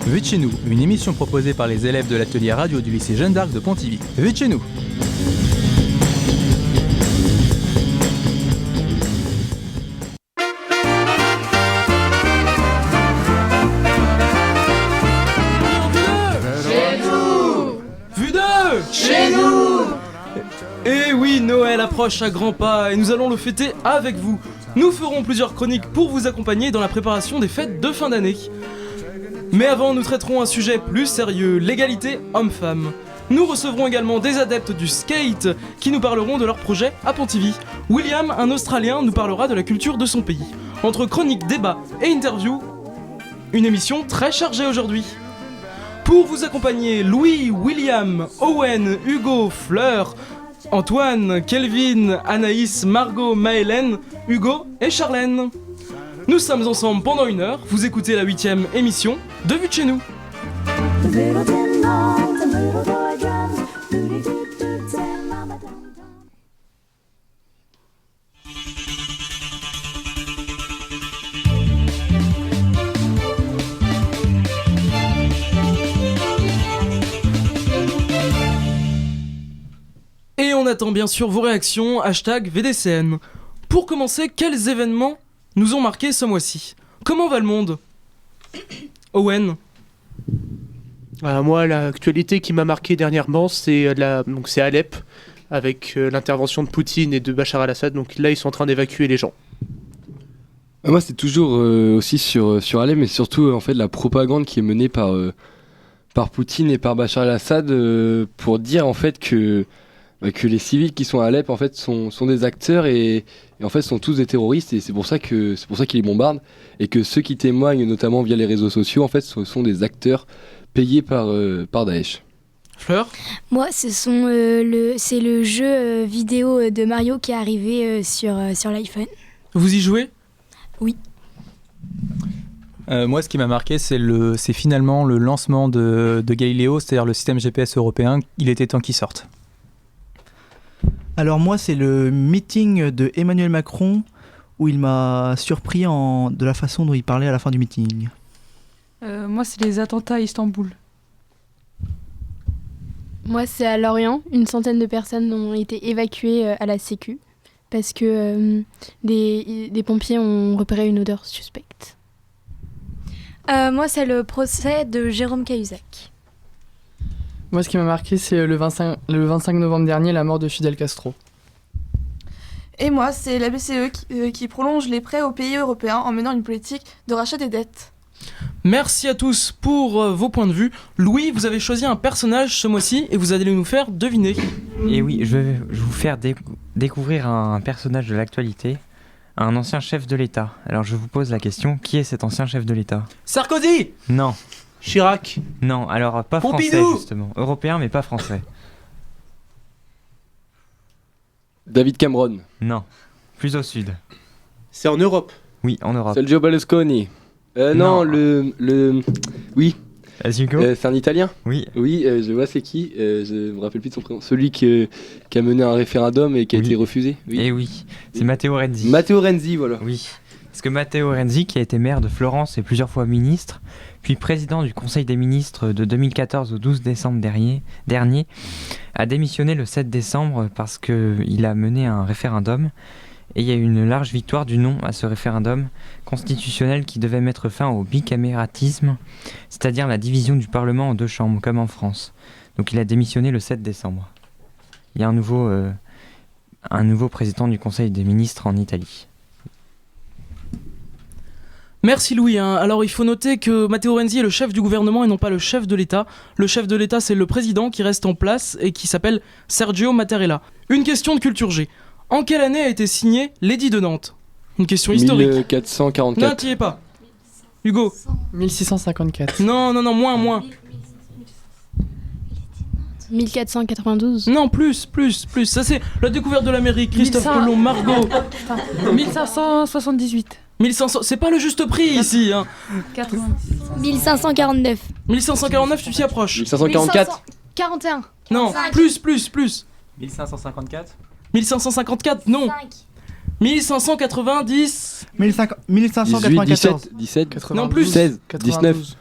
Vue de chez nous, une émission proposée par les élèves de l'atelier radio du lycée Jeanne d'Arc de Pontivy. Vue de chez nous. Chez nous. Et oui, Noël approche à grands pas et nous allons le fêter avec vous. Nous ferons plusieurs chroniques pour vous accompagner dans la préparation des fêtes de fin d'année. Mais avant, nous traiterons un sujet plus sérieux, l'égalité homme-femme. Nous recevrons également des adeptes du skate qui nous parleront de leur projet à Pontivy. William, un Australien, nous parlera de la culture de son pays. Entre chroniques, débats et interviews, une émission très chargée aujourd'hui. Pour vous accompagner, Louis, William, Owen, Hugo, Fleur, Antoine, Kelvin, Anaïs, Margot, Maëlène, Hugo et Charlène. Nous sommes ensemble pendant 1 heure, vous écoutez la 8e émission de Vue de chez nous. Et on attend bien sûr vos réactions, hashtag VDCN. Pour commencer, quels événements nous ont marqué ce mois-ci? Comment va le monde? Owen? Moi, l'actualité qui m'a marqué dernièrement, c'est Alep, avec l'intervention de Poutine et de Bachar al-Assad. Donc là, ils sont en train d'évacuer les gens. Moi, c'est toujours aussi sur Alep, mais surtout en fait la propagande qui est menée par Poutine et par Bachar al-Assad pour dire en fait que les civils qui sont à Alep en fait sont des acteurs et en fait sont tous des terroristes, et c'est pour ça qu'ils les bombardent, et que ceux qui témoignent notamment via les réseaux sociaux en fait sont des acteurs payés par Daesh. Fleur? Moi, c'est le jeu vidéo de Mario qui est arrivé sur l'iPhone. Vous y jouez? Oui. Moi, ce qui m'a marqué, c'est finalement le lancement de Galileo, c'est-à-dire le système GPS européen. Il était temps qu'il sorte. Alors moi, c'est le meeting de Emmanuel Macron où il m'a surpris de la façon dont il parlait à la fin du meeting. Moi, c'est les attentats à Istanbul. Moi, c'est à Lorient. 100 de personnes ont été évacuées à la Sécu parce que des pompiers ont repéré une odeur suspecte. Moi, c'est le procès de Jérôme Cahuzac. Moi, ce qui m'a marqué, c'est le 25 novembre dernier, la mort de Fidel Castro. Et moi, c'est la BCE qui prolonge les prêts aux pays européens en menant une politique de rachat des dettes. Merci à tous pour vos points de vue. Louis, vous avez choisi un personnage ce mois-ci et vous allez nous faire deviner. Et oui, je vais vous faire découvrir un personnage de l'actualité, un ancien chef de l'État. Alors je vous pose la question, qui est cet ancien chef de l'État? Sarkozy! Non. Chirac? Non, alors pas Pompidou! Français justement. Européen mais pas français. David Cameron. Non. Plus au sud. C'est en Europe? Oui, en Europe. Sergio Berlusconi. Non, oui. Hugo? C'est un Italien? Oui. Oui, je vois c'est qui. Je me rappelle plus de son prénom. Celui qui a mené un référendum et qui a été refusé. Oui. Eh oui, c'est Matteo Renzi. Matteo Renzi, voilà. Oui. Parce que Matteo Renzi, qui a été maire de Florence et plusieurs fois ministre, puis président du Conseil des ministres de 2014 au 12 décembre dernier, a démissionné le 7 décembre parce qu'il a mené un référendum. Et il y a eu une large victoire du non à ce référendum constitutionnel qui devait mettre fin au bicamératisme, c'est-à-dire la division du Parlement en 2 chambres, comme en France. Donc il a démissionné le 7 décembre. Il y a un nouveau président du Conseil des ministres en Italie. Merci Louis. Alors il faut noter que Matteo Renzi est le chef du gouvernement et non pas le chef de l'État. Le chef de l'État, c'est le président qui reste en place et qui s'appelle Sergio Mattarella. Une question de culture G. En quelle année a été signé l'édit de Nantes? Une question historique. 1444. Non, t'y es pas. Hugo? 1654. Non, moins. 1492. Non, plus. Ça c'est la découverte de l'Amérique. Christophe Colomb, Margot. 1578. 1500, c'est pas le juste prix ici. 1549. 1549, tu t'y approches. 1544. 41. Non, plus. 1554. 1554, non. 1590. 1594. 17. Non, plus. 16. 19.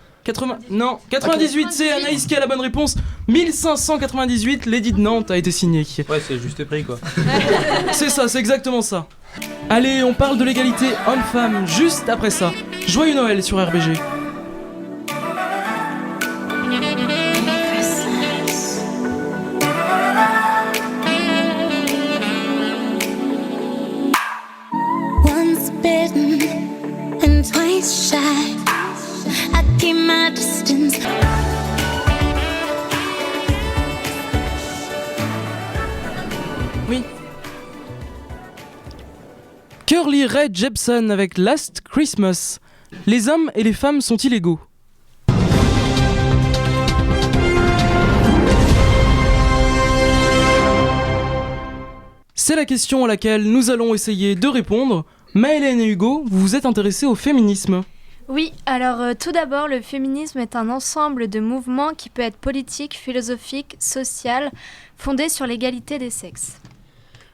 Non, 98, c'est Anaïs qui a la bonne réponse. 1598, l'édit de Nantes a été signé. Ouais, c'est juste prix quoi. C'est ça, c'est exactement ça. Allez, on parle de l'égalité homme-femme juste après ça. Joyeux Noël sur RBG. Once bitten and twice shy, I keep my distance. Oui. Curly Rae Jepsen avec Last Christmas. Les hommes et les femmes sont-ils égaux ? C'est la question à laquelle nous allons essayer de répondre. Maëlène et Hugo, vous vous êtes intéressés au féminisme. Oui, alors tout d'abord, le féminisme est un ensemble de mouvements qui peut être politique, philosophique, social, fondé sur l'égalité des sexes.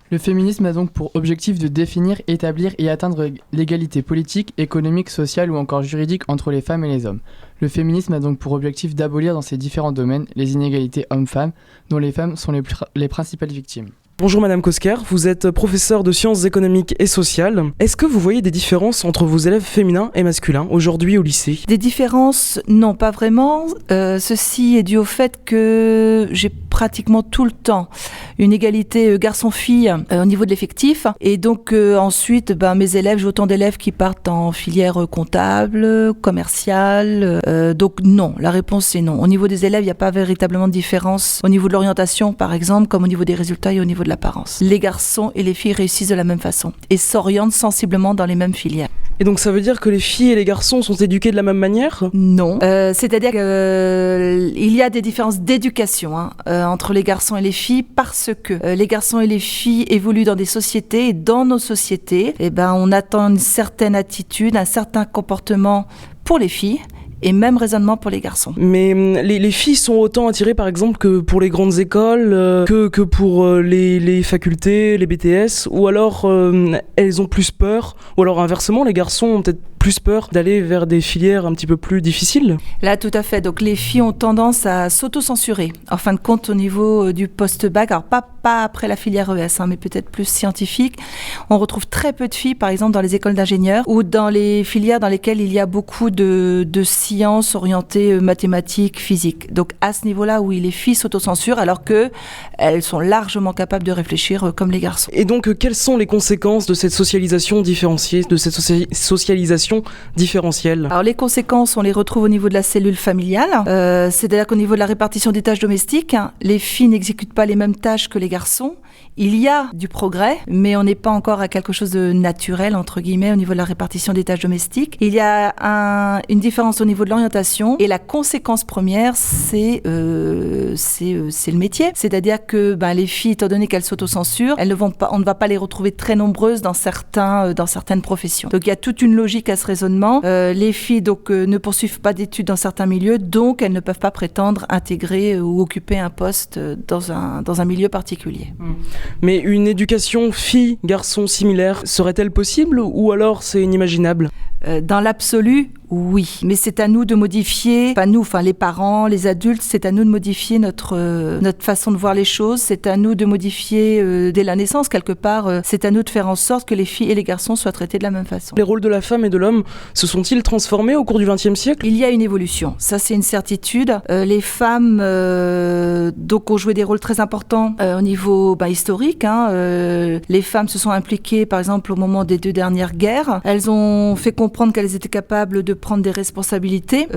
Le féminisme a donc pour objectif de définir, établir et atteindre l'égalité politique, économique, sociale ou encore juridique entre les femmes et les hommes. Le féminisme a donc pour objectif d'abolir dans ces différents domaines les inégalités hommes-femmes, dont les femmes sont les principales victimes. Bonjour Madame Kosker, vous êtes professeure de sciences économiques et sociales. Est-ce que vous voyez des différences entre vos élèves féminins et masculins aujourd'hui au lycée ? Des différences, non, pas vraiment. Ceci est dû au fait que j'ai pratiquement tout le temps une égalité garçon-fille au niveau de l'effectif. Et donc ensuite, mes élèves, j'ai autant d'élèves qui partent en filière comptable, commerciale. Donc non, la réponse c'est non. Au niveau des élèves, il n'y a pas véritablement de différence au niveau de l'orientation, par exemple, comme au niveau des résultats et au niveau de l'apparence. Les garçons et les filles réussissent de la même façon et s'orientent sensiblement dans les mêmes filières. Et donc ça veut dire que les filles et les garçons sont éduqués de la même manière ? Non. C'est-à-dire qu'il y a des différences d'éducation entre les garçons et les filles parce que les garçons et les filles évoluent dans des sociétés et dans nos sociétés, on attend une certaine attitude, un certain comportement pour les filles. Et même raisonnement pour les garçons. Mais les filles sont autant attirées par exemple que pour les grandes écoles, que pour les facultés, les BTS, ou alors elles ont plus peur, ou alors inversement les garçons ont peut-être plus peur d'aller vers des filières un petit peu plus difficiles. Là tout à fait, donc les filles ont tendance à s'auto-censurer. En fin de compte au niveau du post-bac, alors pas après la filière ES, mais peut-être plus scientifique, on retrouve très peu de filles par exemple dans les écoles d'ingénieurs ou dans les filières dans lesquelles il y a beaucoup de sciences orientées mathématiques, physique. Donc à ce niveau-là, oui, les filles s'autocensurent alors qu'elles sont largement capables de réfléchir comme les garçons. Et donc quelles sont les conséquences de cette socialisation différenciée, de cette socialisation différentielle ? Alors les conséquences, on les retrouve au niveau de la cellule familiale, c'est-à-dire qu'au niveau de la répartition des tâches domestiques, les filles n'exécutent pas les mêmes tâches que les garçons. Il y a du progrès, mais on n'est pas encore à quelque chose de naturel, entre guillemets, au niveau de la répartition des tâches domestiques. Il y a une différence au niveau de l'orientation, et la conséquence première, c'est le métier. C'est-à-dire que les filles, étant donné qu'elles s'autocensurent, on ne va pas les retrouver très nombreuses dans certaines professions. Donc il y a toute une logique à ce raisonnement. Les filles ne poursuivent pas d'études dans certains milieux, donc elles ne peuvent pas prétendre intégrer ou occuper un poste dans un milieu particulier. Mais une éducation fille-garçon similaire serait-elle possible ou alors c'est inimaginable ? Dans l'absolu, oui. Mais c'est à nous de modifier, les parents, les adultes, c'est à nous de modifier notre façon de voir les choses, c'est à nous de modifier dès la naissance, quelque part, c'est à nous de faire en sorte que les filles et les garçons soient traités de la même façon. Les rôles de la femme et de l'homme se sont-ils transformés au cours du XXe siècle ? Il y a une évolution, ça c'est une certitude. Les femmes ont joué des rôles très importants au niveau historique. Les femmes se sont impliquées, par exemple, au moment des 2 dernières guerres. Elles ont fait comprendre qu'elles étaient capables de prendre des responsabilités,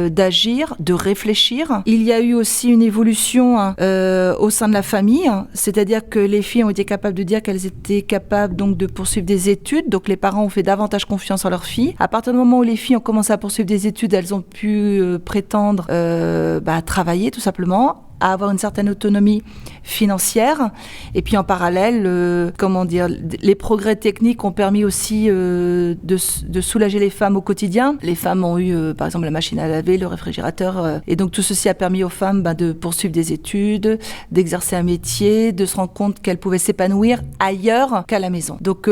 d'agir, de réfléchir. Il y a eu aussi une évolution au sein de la famille, c'est-à-dire que les filles ont été capables de dire qu'elles étaient capables donc de poursuivre des études, donc les parents ont fait davantage confiance en leurs filles. À partir du moment où les filles ont commencé à poursuivre des études, elles ont pu prétendre à travailler tout simplement. à avoir une certaine autonomie financière. Et puis en parallèle, les progrès techniques ont permis aussi de soulager les femmes au quotidien. Les femmes ont eu, par exemple, la machine à laver, le réfrigérateur. Et donc tout ceci a permis aux femmes de poursuivre des études, d'exercer un métier, de se rendre compte qu'elles pouvaient s'épanouir ailleurs qu'à la maison. Donc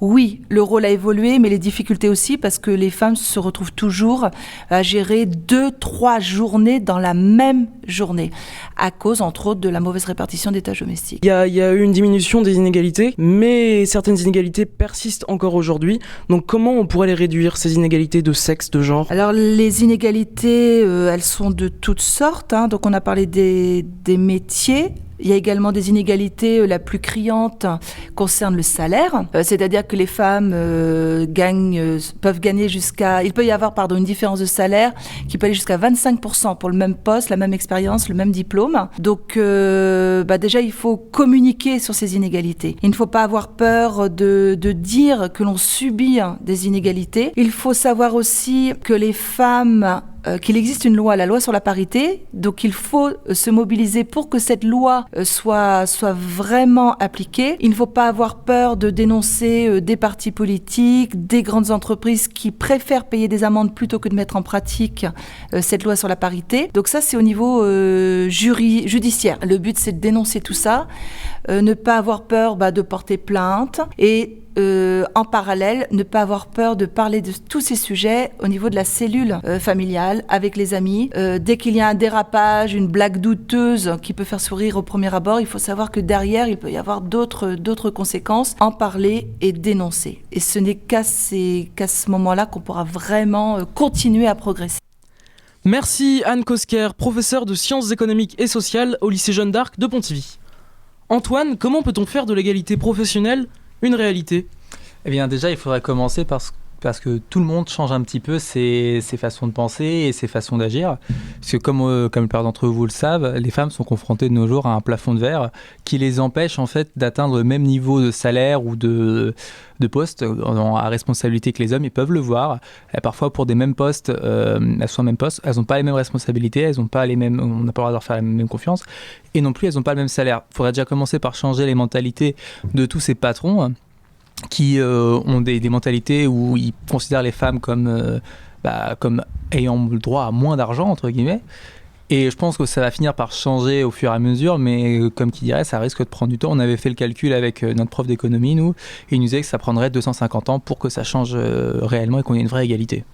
oui, le rôle a évolué, mais les difficultés aussi, parce que les femmes se retrouvent toujours à gérer 2-3 journées dans la même journée, à cause, entre autres, de la mauvaise répartition des tâches domestiques. Il y a eu une diminution des inégalités, mais certaines inégalités persistent encore aujourd'hui. Donc comment on pourrait les réduire, ces inégalités de sexe, de genre ? Alors les inégalités, elles sont de toutes sortes. Donc on a parlé des métiers. Il y a également des inégalités, la plus criante concerne le salaire, c'est-à-dire que les femmes peuvent gagner il peut y avoir une différence de salaire qui peut aller jusqu'à 25% pour le même poste, la même expérience, le même diplôme. Donc déjà il faut communiquer sur ces inégalités. Il ne faut pas avoir peur de dire que l'on subit des inégalités. Il faut savoir aussi que les femmes qu'il existe une loi, la loi sur la parité, donc il faut se mobiliser pour que cette loi soit vraiment appliquée. Il ne faut pas avoir peur de dénoncer des partis politiques, des grandes entreprises qui préfèrent payer des amendes plutôt que de mettre en pratique cette loi sur la parité. Donc ça, c'est au niveau judiciaire. Le but, c'est de dénoncer tout ça, ne pas avoir peur de porter plainte et en parallèle, ne pas avoir peur de parler de tous ces sujets au niveau de la cellule familiale, avec les amis. Dès qu'il y a un dérapage, une blague douteuse qui peut faire sourire au premier abord, il faut savoir que derrière, il peut y avoir d'autres conséquences. En parler et dénoncer. Et ce n'est qu'à ce moment-là qu'on pourra vraiment continuer à progresser. Merci Anne Kosker, professeure de sciences économiques et sociales au lycée Jeanne d'Arc de Pontivy. Antoine, comment peut-on faire de l'égalité professionnelle une réalité ? Eh bien déjà, il faudrait commencer parce que tout le monde change un petit peu ses façons de penser et ses façons d'agir. Parce que comme la plupart d'entre vous le savent, les femmes sont confrontées de nos jours à un plafond de verre qui les empêche en fait d'atteindre le même niveau de salaire ou de poste à responsabilité que les hommes. Ils peuvent le voir. Et parfois pour des mêmes postes, elles sont au même poste, elles n'ont pas les mêmes responsabilités, elles ont pas les mêmes, on n'a pas le droit de leur faire la même confiance et non plus elles n'ont pas le même salaire. Il faudrait déjà commencer par changer les mentalités de tous ces patrons qui ont des mentalités où ils considèrent les femmes comme ayant le droit à moins d'argent, entre guillemets. Et je pense que ça va finir par changer au fur et à mesure, mais comme qui dirait, ça risque de prendre du temps. On avait fait le calcul avec notre prof d'économie, nous, et il nous disait que ça prendrait 250 ans pour que ça change réellement et qu'on ait une vraie égalité.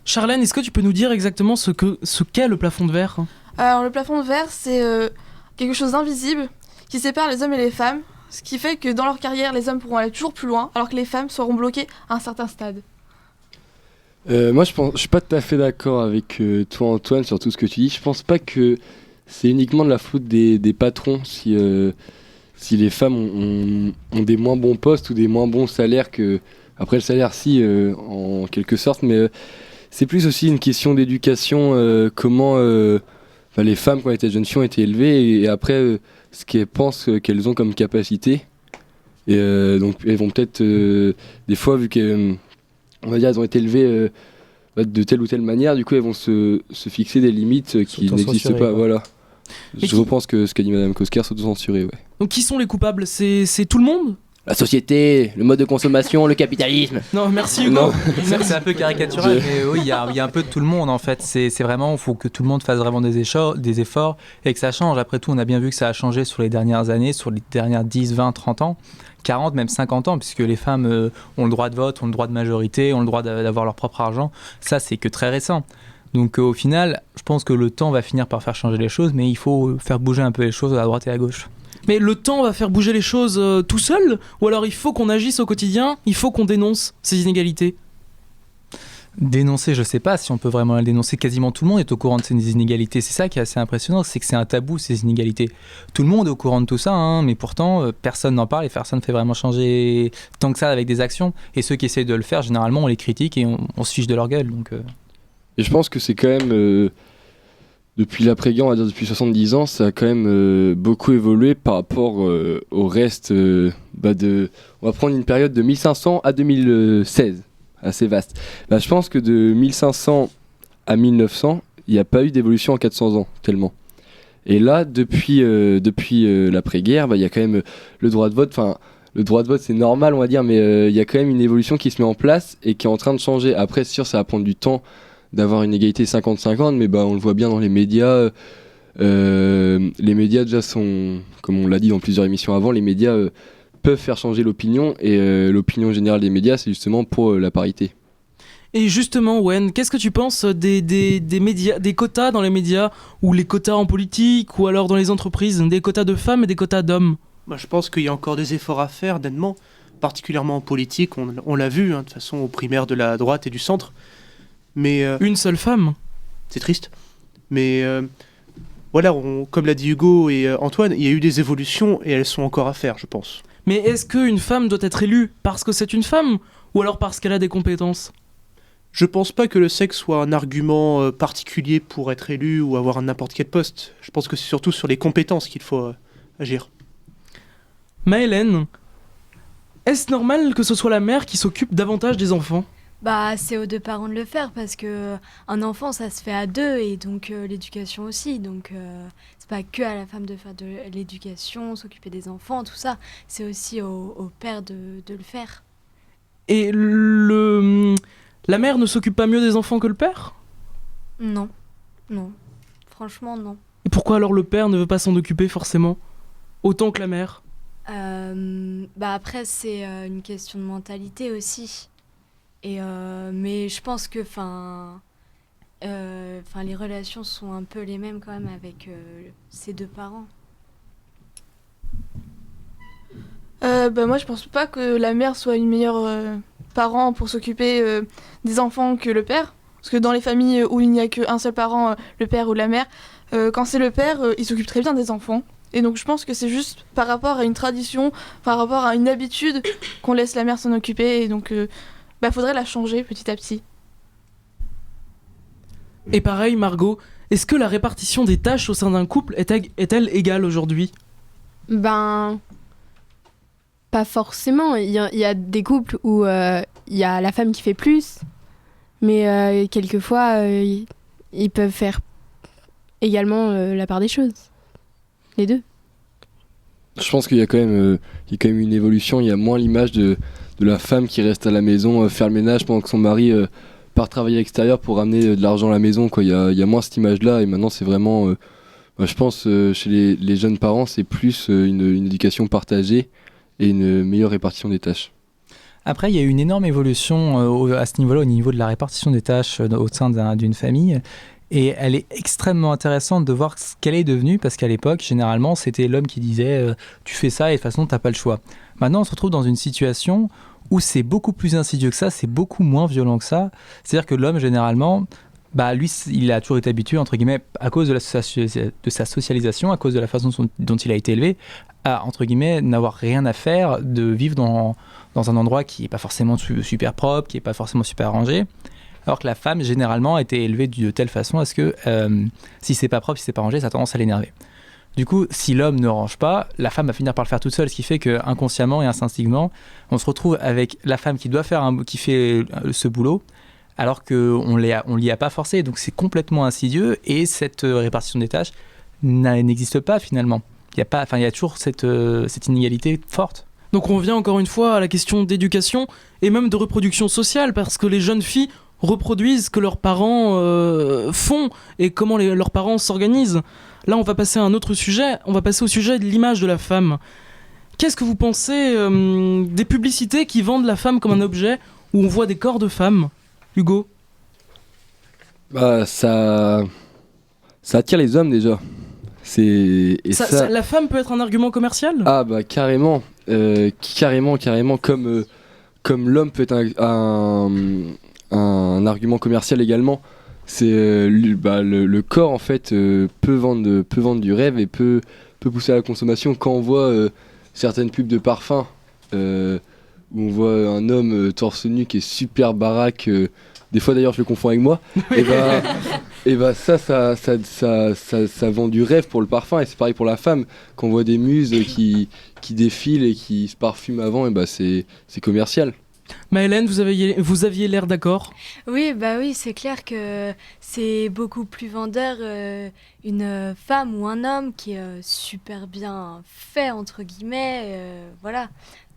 Charlène, est-ce que tu peux nous dire exactement ce qu'est le plafond de verre ? Alors le plafond de verre, c'est quelque chose d'invisible qui sépare les hommes et les femmes. Ce qui fait que dans leur carrière, les hommes pourront aller toujours plus loin, alors que les femmes seront bloquées à un certain stade. Moi, je suis pas tout à fait d'accord avec toi, Antoine, sur tout ce que tu dis. Je pense pas que c'est uniquement de la faute des patrons si les femmes ont des moins bons postes ou des moins bons salaires que... Après, le salaire, si, en quelque sorte, mais c'est plus aussi une question d'éducation, comment les femmes, quand elles étaient jeunes filles, ont été élevées, et après... ce qu'elles pensent qu'elles ont comme capacité. Et donc elles vont peut-être, des fois, vu qu'elles elles ont été élevées de telle ou telle manière, du coup elles vont se fixer des limites qui n'existent pas. Voilà. Je repense que ce qu'a dit Madame Kosker, s'auto-censurer. Ouais. Donc qui sont les coupables ? C'est tout le monde ? La société, le mode de consommation, le capitalisme. Non, merci Hugo. Non, c'est un peu caricatural, mais oui, il y a un peu de tout le monde en fait. C'est vraiment, il faut que tout le monde fasse vraiment des efforts et que ça change. Après tout, on a bien vu que ça a changé sur les dernières années, sur les dernières 10, 20, 30 ans, 40, même 50 ans, puisque les femmes ont le droit de vote, ont le droit de majorité, ont le droit d'avoir leur propre argent. Ça, c'est que très récent. Donc au final, je pense que le temps va finir par faire changer les choses, mais il faut faire bouger un peu les choses à droite et à gauche. Mais le temps va faire bouger les choses tout seul ? Ou alors il faut qu'on agisse au quotidien, il faut qu'on dénonce ces inégalités ? Dénoncer, je sais pas si on peut vraiment le dénoncer. Quasiment tout le monde est au courant de ces inégalités. C'est ça qui est assez impressionnant, c'est que c'est un tabou, ces inégalités. Tout le monde est au courant de tout ça, mais pourtant, personne n'en parle et personne ne fait vraiment changer tant que ça avec des actions. Et ceux qui essayent de le faire, généralement, on les critique et on se fiche de leur gueule. Donc, Et je pense que c'est quand même... Depuis l'après-guerre, on va dire depuis 70 ans, ça a quand même beaucoup évolué par rapport au reste on va prendre une période de 1500 à 2016, assez vaste. Je pense que de 1500 à 1900, il n'y a pas eu d'évolution en 400 ans, tellement. Et là, depuis l'après-guerre, il y a quand même le droit de vote. Enfin, le droit de vote, c'est normal, on va dire, mais il y a quand même une évolution qui se met en place et qui est en train de changer. Après, c'est sûr, ça va prendre du temps d'avoir une égalité 50-50, mais on le voit bien dans les médias. Les médias déjà sont, comme on l'a dit dans plusieurs émissions avant, les médias peuvent faire changer l'opinion, et l'opinion générale des médias, c'est justement pour la parité. Et justement, Wen, qu'est-ce que tu penses des médias, des quotas dans les médias, ou les quotas en politique, ou alors dans les entreprises, des quotas de femmes et des quotas d'hommes? Je pense qu'il y a encore des efforts à faire, nettement, particulièrement en politique. On l'a vu, de toute façon, aux primaires de la droite et du centre. Mais une seule femme. C'est triste. Mais voilà, comme l'a dit Hugo et Antoine, il y a eu des évolutions et elles sont encore à faire, je pense. Mais est-ce qu'une femme doit être élue parce que c'est une femme, ou alors parce qu'elle a des compétences? Je pense pas que le sexe soit un argument particulier pour être élu ou avoir n'importe quel poste. Je pense que c'est surtout sur les compétences qu'il faut agir. Maëlène, est-ce normal que ce soit la mère qui s'occupe davantage des enfants? C'est aux deux parents de le faire, parce que un enfant, ça se fait à deux, et donc l'éducation aussi. Donc c'est pas que à la femme de faire de l'éducation, s'occuper des enfants, tout ça. C'est aussi au père de le faire. Et la mère ne s'occupe pas mieux des enfants que le père? Non. Franchement, non. Et pourquoi alors le père ne veut pas s'en occuper forcément autant que la mère? Après, c'est une question de mentalité aussi. Mais je pense que les relations sont un peu les mêmes quand même avec ces deux parents. Moi, je pense pas que la mère soit une meilleure parent pour s'occuper des enfants que le père. Parce que dans les familles où il n'y a qu'un seul parent, le père ou la mère, quand c'est le père, il s'occupe très bien des enfants. Et donc je pense que c'est juste par rapport à une tradition, par rapport à une habitude qu'on laisse la mère s'en occuper. Et donc faudrait la changer petit à petit. Et pareil, Margot, est-ce que la répartition des tâches au sein d'un couple est-elle égale aujourd'hui? Pas forcément. Il y a des couples où il y a la femme qui fait plus, mais quelquefois ils peuvent faire également la part des choses. Les deux. Je pense qu'il y a quand même une évolution. Il y a moins l'image de la femme qui reste à la maison, faire le ménage pendant que son mari part travailler à l'extérieur pour ramener de l'argent à la maison, quoi. Il y a moins cette image-là, et maintenant c'est vraiment, je pense, chez les jeunes parents, c'est plus une éducation partagée et une meilleure répartition des tâches. Après, il y a eu une énorme évolution à ce niveau-là, au niveau de la répartition des tâches au sein d'une famille. Et elle est extrêmement intéressante de voir ce qu'elle est devenue, parce qu'à l'époque, généralement, c'était l'homme qui disait tu fais ça et de toute façon, t'as pas le choix. Maintenant, on se retrouve dans une situation où c'est beaucoup plus insidieux que ça, c'est beaucoup moins violent que ça. C'est-à-dire que l'homme, généralement, lui, il a toujours été habitué, entre guillemets, à cause de sa socialisation, à cause de la façon dont il a été élevé, à, entre guillemets, n'avoir rien à faire, de vivre dans un endroit qui n'est pas forcément super propre, qui n'est pas forcément super arrangé. Alors que la femme, généralement, a été élevée de telle façon à ce que si c'est pas propre, si c'est pas rangé, ça a tendance à l'énerver. Du coup, si l'homme ne range pas, la femme va finir par le faire toute seule, ce qui fait qu'inconsciemment et instinctivement, on se retrouve avec la femme qui fait ce boulot, alors qu'on l'y a pas forcé. Donc c'est complètement insidieux, et cette répartition des tâches n'existe pas finalement. Il y a toujours cette inégalité forte. Donc on revient encore une fois à la question d'éducation et même de reproduction sociale, parce que les jeunes filles reproduisent ce que leurs parents font et comment leurs parents s'organisent. Là, on va passer à un autre sujet, on va passer au sujet de l'image de la femme. Qu'est-ce que vous pensez des publicités qui vendent la femme comme un objet, où on voit des corps de femmes? Hugo? Ça attire les hommes déjà. La femme peut être un argument commercial? Ah carrément. Carrément, comme l'homme peut être un argument commercial également. C'est le corps en fait peut vendre du rêve et peut pousser à la consommation. Quand on voit certaines pubs de parfums où on voit un homme torse nu qui est super baraque, des fois d'ailleurs je le confonds avec moi, et ça vend du rêve pour le parfum, et c'est pareil pour la femme. Quand on voit des muses qui défilent et qui se parfument avant, c'est commercial. Maëlène, vous aviez l'air d'accord? Oui, bah oui, c'est clair que c'est beaucoup plus vendeur une femme ou un homme qui est super bien fait, entre guillemets, voilà.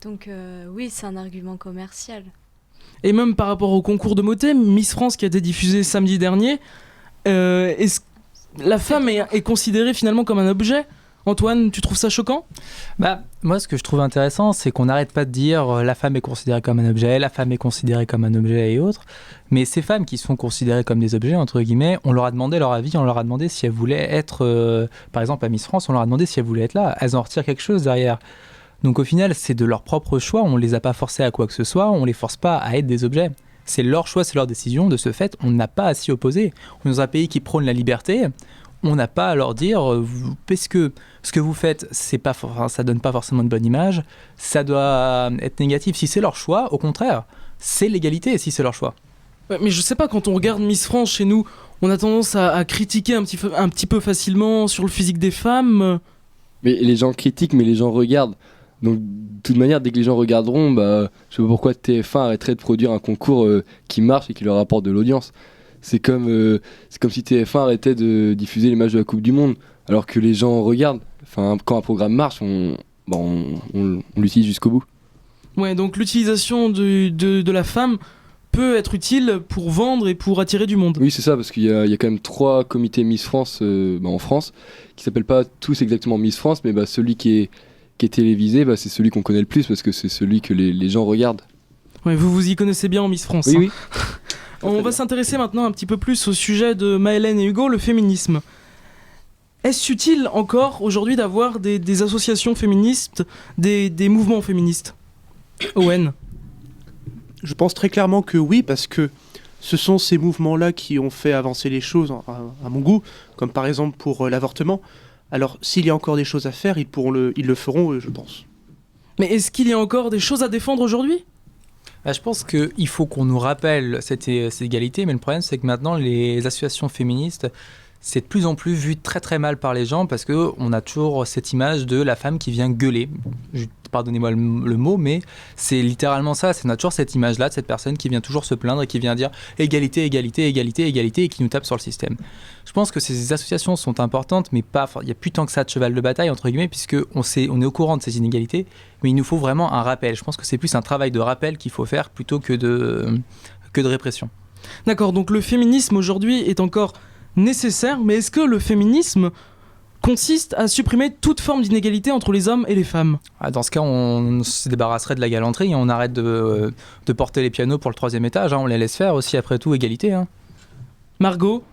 Donc oui, c'est un argument commercial. Et même par rapport au concours de beauté, Miss France qui a été diffusé samedi dernier, est-ce que la femme est considérée finalement comme un objet? Antoine, tu trouves ça choquant? Bah, moi, ce que je trouve intéressant, c'est qu'on n'arrête pas de dire la femme est considérée comme un objet, la femme est considérée comme un objet et autres. Mais ces femmes qui sont considérées comme des objets, entre guillemets, on leur a demandé leur avis, on leur a demandé si elles voulaient être, par exemple à Miss France, on leur a demandé si elles voulaient être là. Elles en retirent quelque chose derrière. Donc au final, c'est de leur propre choix, on ne les a pas forcées à quoi que ce soit, on ne les force pas à être des objets. C'est leur choix, c'est leur décision. De ce fait, on n'a pas à s'y opposer. On est dans un pays qui prône la liberté. On n'a pas à leur dire parce que ce que vous faites, ça donne pas forcément une bonne image, ça doit être négatif. Si c'est leur choix, au contraire, c'est l'égalité si c'est leur choix. Ouais, mais je sais pas, quand on regarde Miss France chez nous, on a tendance à critiquer un petit peu facilement sur le physique des femmes. Mais les gens critiquent, mais les gens regardent. Donc de toute manière, dès que les gens regarderont, je sais pas pourquoi TF1 arrêterait de produire un concours qui marche et qui leur rapporte de l'audience. C'est comme si TF1 arrêtait de diffuser les matchs de la Coupe du Monde, alors que les gens regardent. Enfin, quand un programme marche, on l'utilise jusqu'au bout. Ouais, donc l'utilisation de la femme peut être utile pour vendre et pour attirer du monde. Oui, c'est ça, parce qu'il y a quand même 3 comités Miss France en France, qui s'appellent pas tous exactement Miss France, mais celui qui est télévisé, c'est celui qu'on connaît le plus, parce que c'est celui que les gens regardent. Ouais, vous y connaissez bien en Miss France. Oui, hein. oui. On va s'intéresser maintenant un petit peu plus au sujet de Maëlène et Hugo, le féminisme. Est-ce utile encore aujourd'hui d'avoir des associations féministes, des mouvements féministes? Owen? Je pense très clairement que oui, parce que ce sont ces mouvements-là qui ont fait avancer les choses, à mon goût, comme par exemple pour l'avortement. Alors, s'il y a encore des choses à faire, ils le feront, je pense. Mais est-ce qu'il y a encore des choses à défendre aujourd'hui? Je pense qu'il faut qu'on nous rappelle cette égalité, mais le problème c'est que maintenant les associations féministes, c'est de plus en plus vu très très mal par les gens parce qu'on a toujours cette image de la femme qui vient gueuler. Pardonnez-moi le mot, mais c'est littéralement ça. On a toujours cette image-là de cette personne qui vient toujours se plaindre et qui vient dire égalité, égalité, égalité, égalité et qui nous tape sur le système. Je pense que ces associations sont importantes, mais il n'y a plus tant que ça de cheval de bataille, entre guillemets, puisqu'on est au courant de ces inégalités, mais il nous faut vraiment un rappel. Je pense que c'est plus un travail de rappel qu'il faut faire plutôt que de répression. D'accord, donc le féminisme aujourd'hui est encore nécessaire, mais est-ce que le féminisme consiste à supprimer toute forme d'inégalité entre les hommes et les femmes? Dans ce cas, on se débarrasserait de la galanterie, on arrête de porter les pianos pour le 3e étage, on les laisse faire aussi, après tout, égalité. Margot,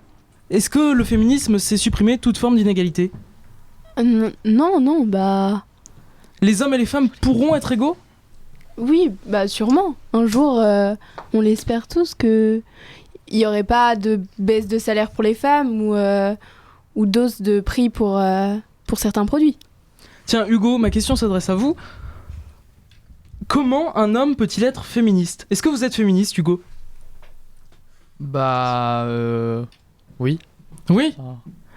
est-ce que le féminisme, c'est supprimer toute forme d'inégalité? Non, Les hommes et les femmes pourront être égaux? Oui, sûrement. Un jour, on l'espère tous qu'il n'y aurait pas de baisse de salaire pour les femmes ou d'hausse de prix pour certains produits. Tiens, Hugo, ma question s'adresse à vous. Comment un homme peut-il être féministe? Est-ce que vous êtes féministe, Hugo? Oui. Oui?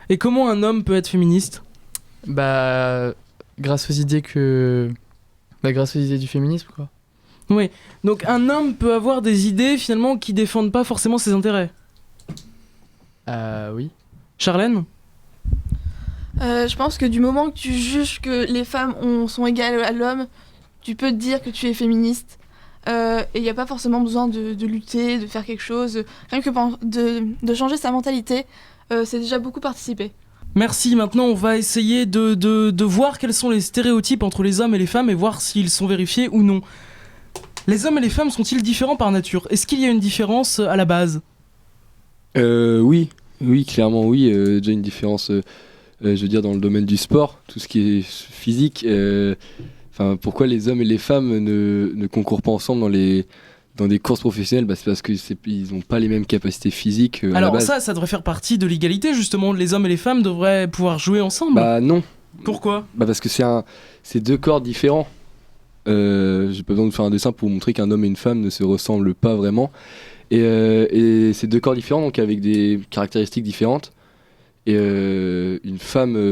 Et comment un homme peut être féministe? Grâce aux idées grâce aux idées du féminisme, quoi. Oui, donc un homme peut avoir des idées finalement qui défendent pas forcément ses intérêts. Oui. Charlène? Je pense que du moment que tu juges que les femmes sont égales à l'homme, tu peux te dire que tu es féministe. Et il n'y a pas forcément besoin de lutter, de faire quelque chose. Rien que de changer sa mentalité, c'est déjà beaucoup participer. Merci, maintenant on va essayer de voir quels sont les stéréotypes entre les hommes et les femmes et voir s'ils sont vérifiés ou non. Les hommes et les femmes sont-ils différents par nature? Est-ce qu'il y a une différence à la base? Oui, clairement oui. Déjà une différence, je veux dire, dans le domaine du sport, tout ce qui est physique. Pourquoi les hommes et les femmes ne concourent pas ensemble dans des courses professionnelles? C'est parce qu'ils n'ont pas les mêmes capacités physiques à Alors la base. ça devrait faire partie de l'égalité justement. Les hommes et les femmes devraient pouvoir jouer ensemble. Non. Pourquoi? Parce que c'est 2 corps différents. J'ai pas besoin de faire un dessin pour vous montrer qu'un homme et une femme ne se ressemblent pas vraiment. Et c'est 2 corps différents, donc avec des caractéristiques différentes. Et une femme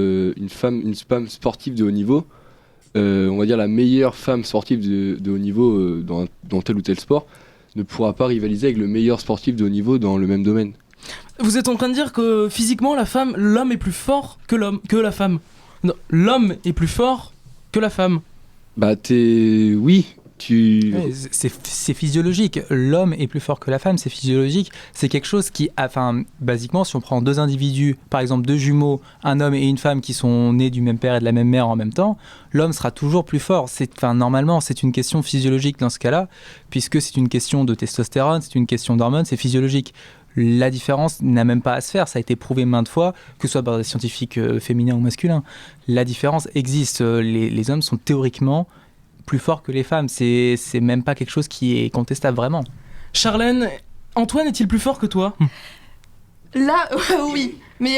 sportive de haut niveau on va dire la meilleure femme sportive de haut niveau dans tel ou tel sport ne pourra pas rivaliser avec le meilleur sportif de haut niveau dans le même domaine. Vous êtes en train de dire que physiquement, l'homme est plus fort que la femme. Non, l'homme est plus fort que la femme. Bah oui. Ouais, c'est physiologique. L'homme est plus fort que la femme, c'est physiologique. C'est quelque chose qui, basiquement, si on prend deux individus, par exemple deux jumeaux, un homme et une femme qui sont nés du même père et de la même mère en même temps, l'homme sera toujours plus fort. Normalement, c'est une question physiologique dans ce cas-là, puisque c'est une question de testostérone, c'est une question d'hormones, c'est physiologique. La différence n'a même pas à se faire, ça a été prouvé maintes fois, que ce soit par des scientifiques féminins ou masculins. La différence existe. Les hommes sont théoriquement plus forts que les femmes. C'est même pas quelque chose qui est contestable vraiment. Charlène, Antoine est-il plus fort que toi ? Là, oui. Mais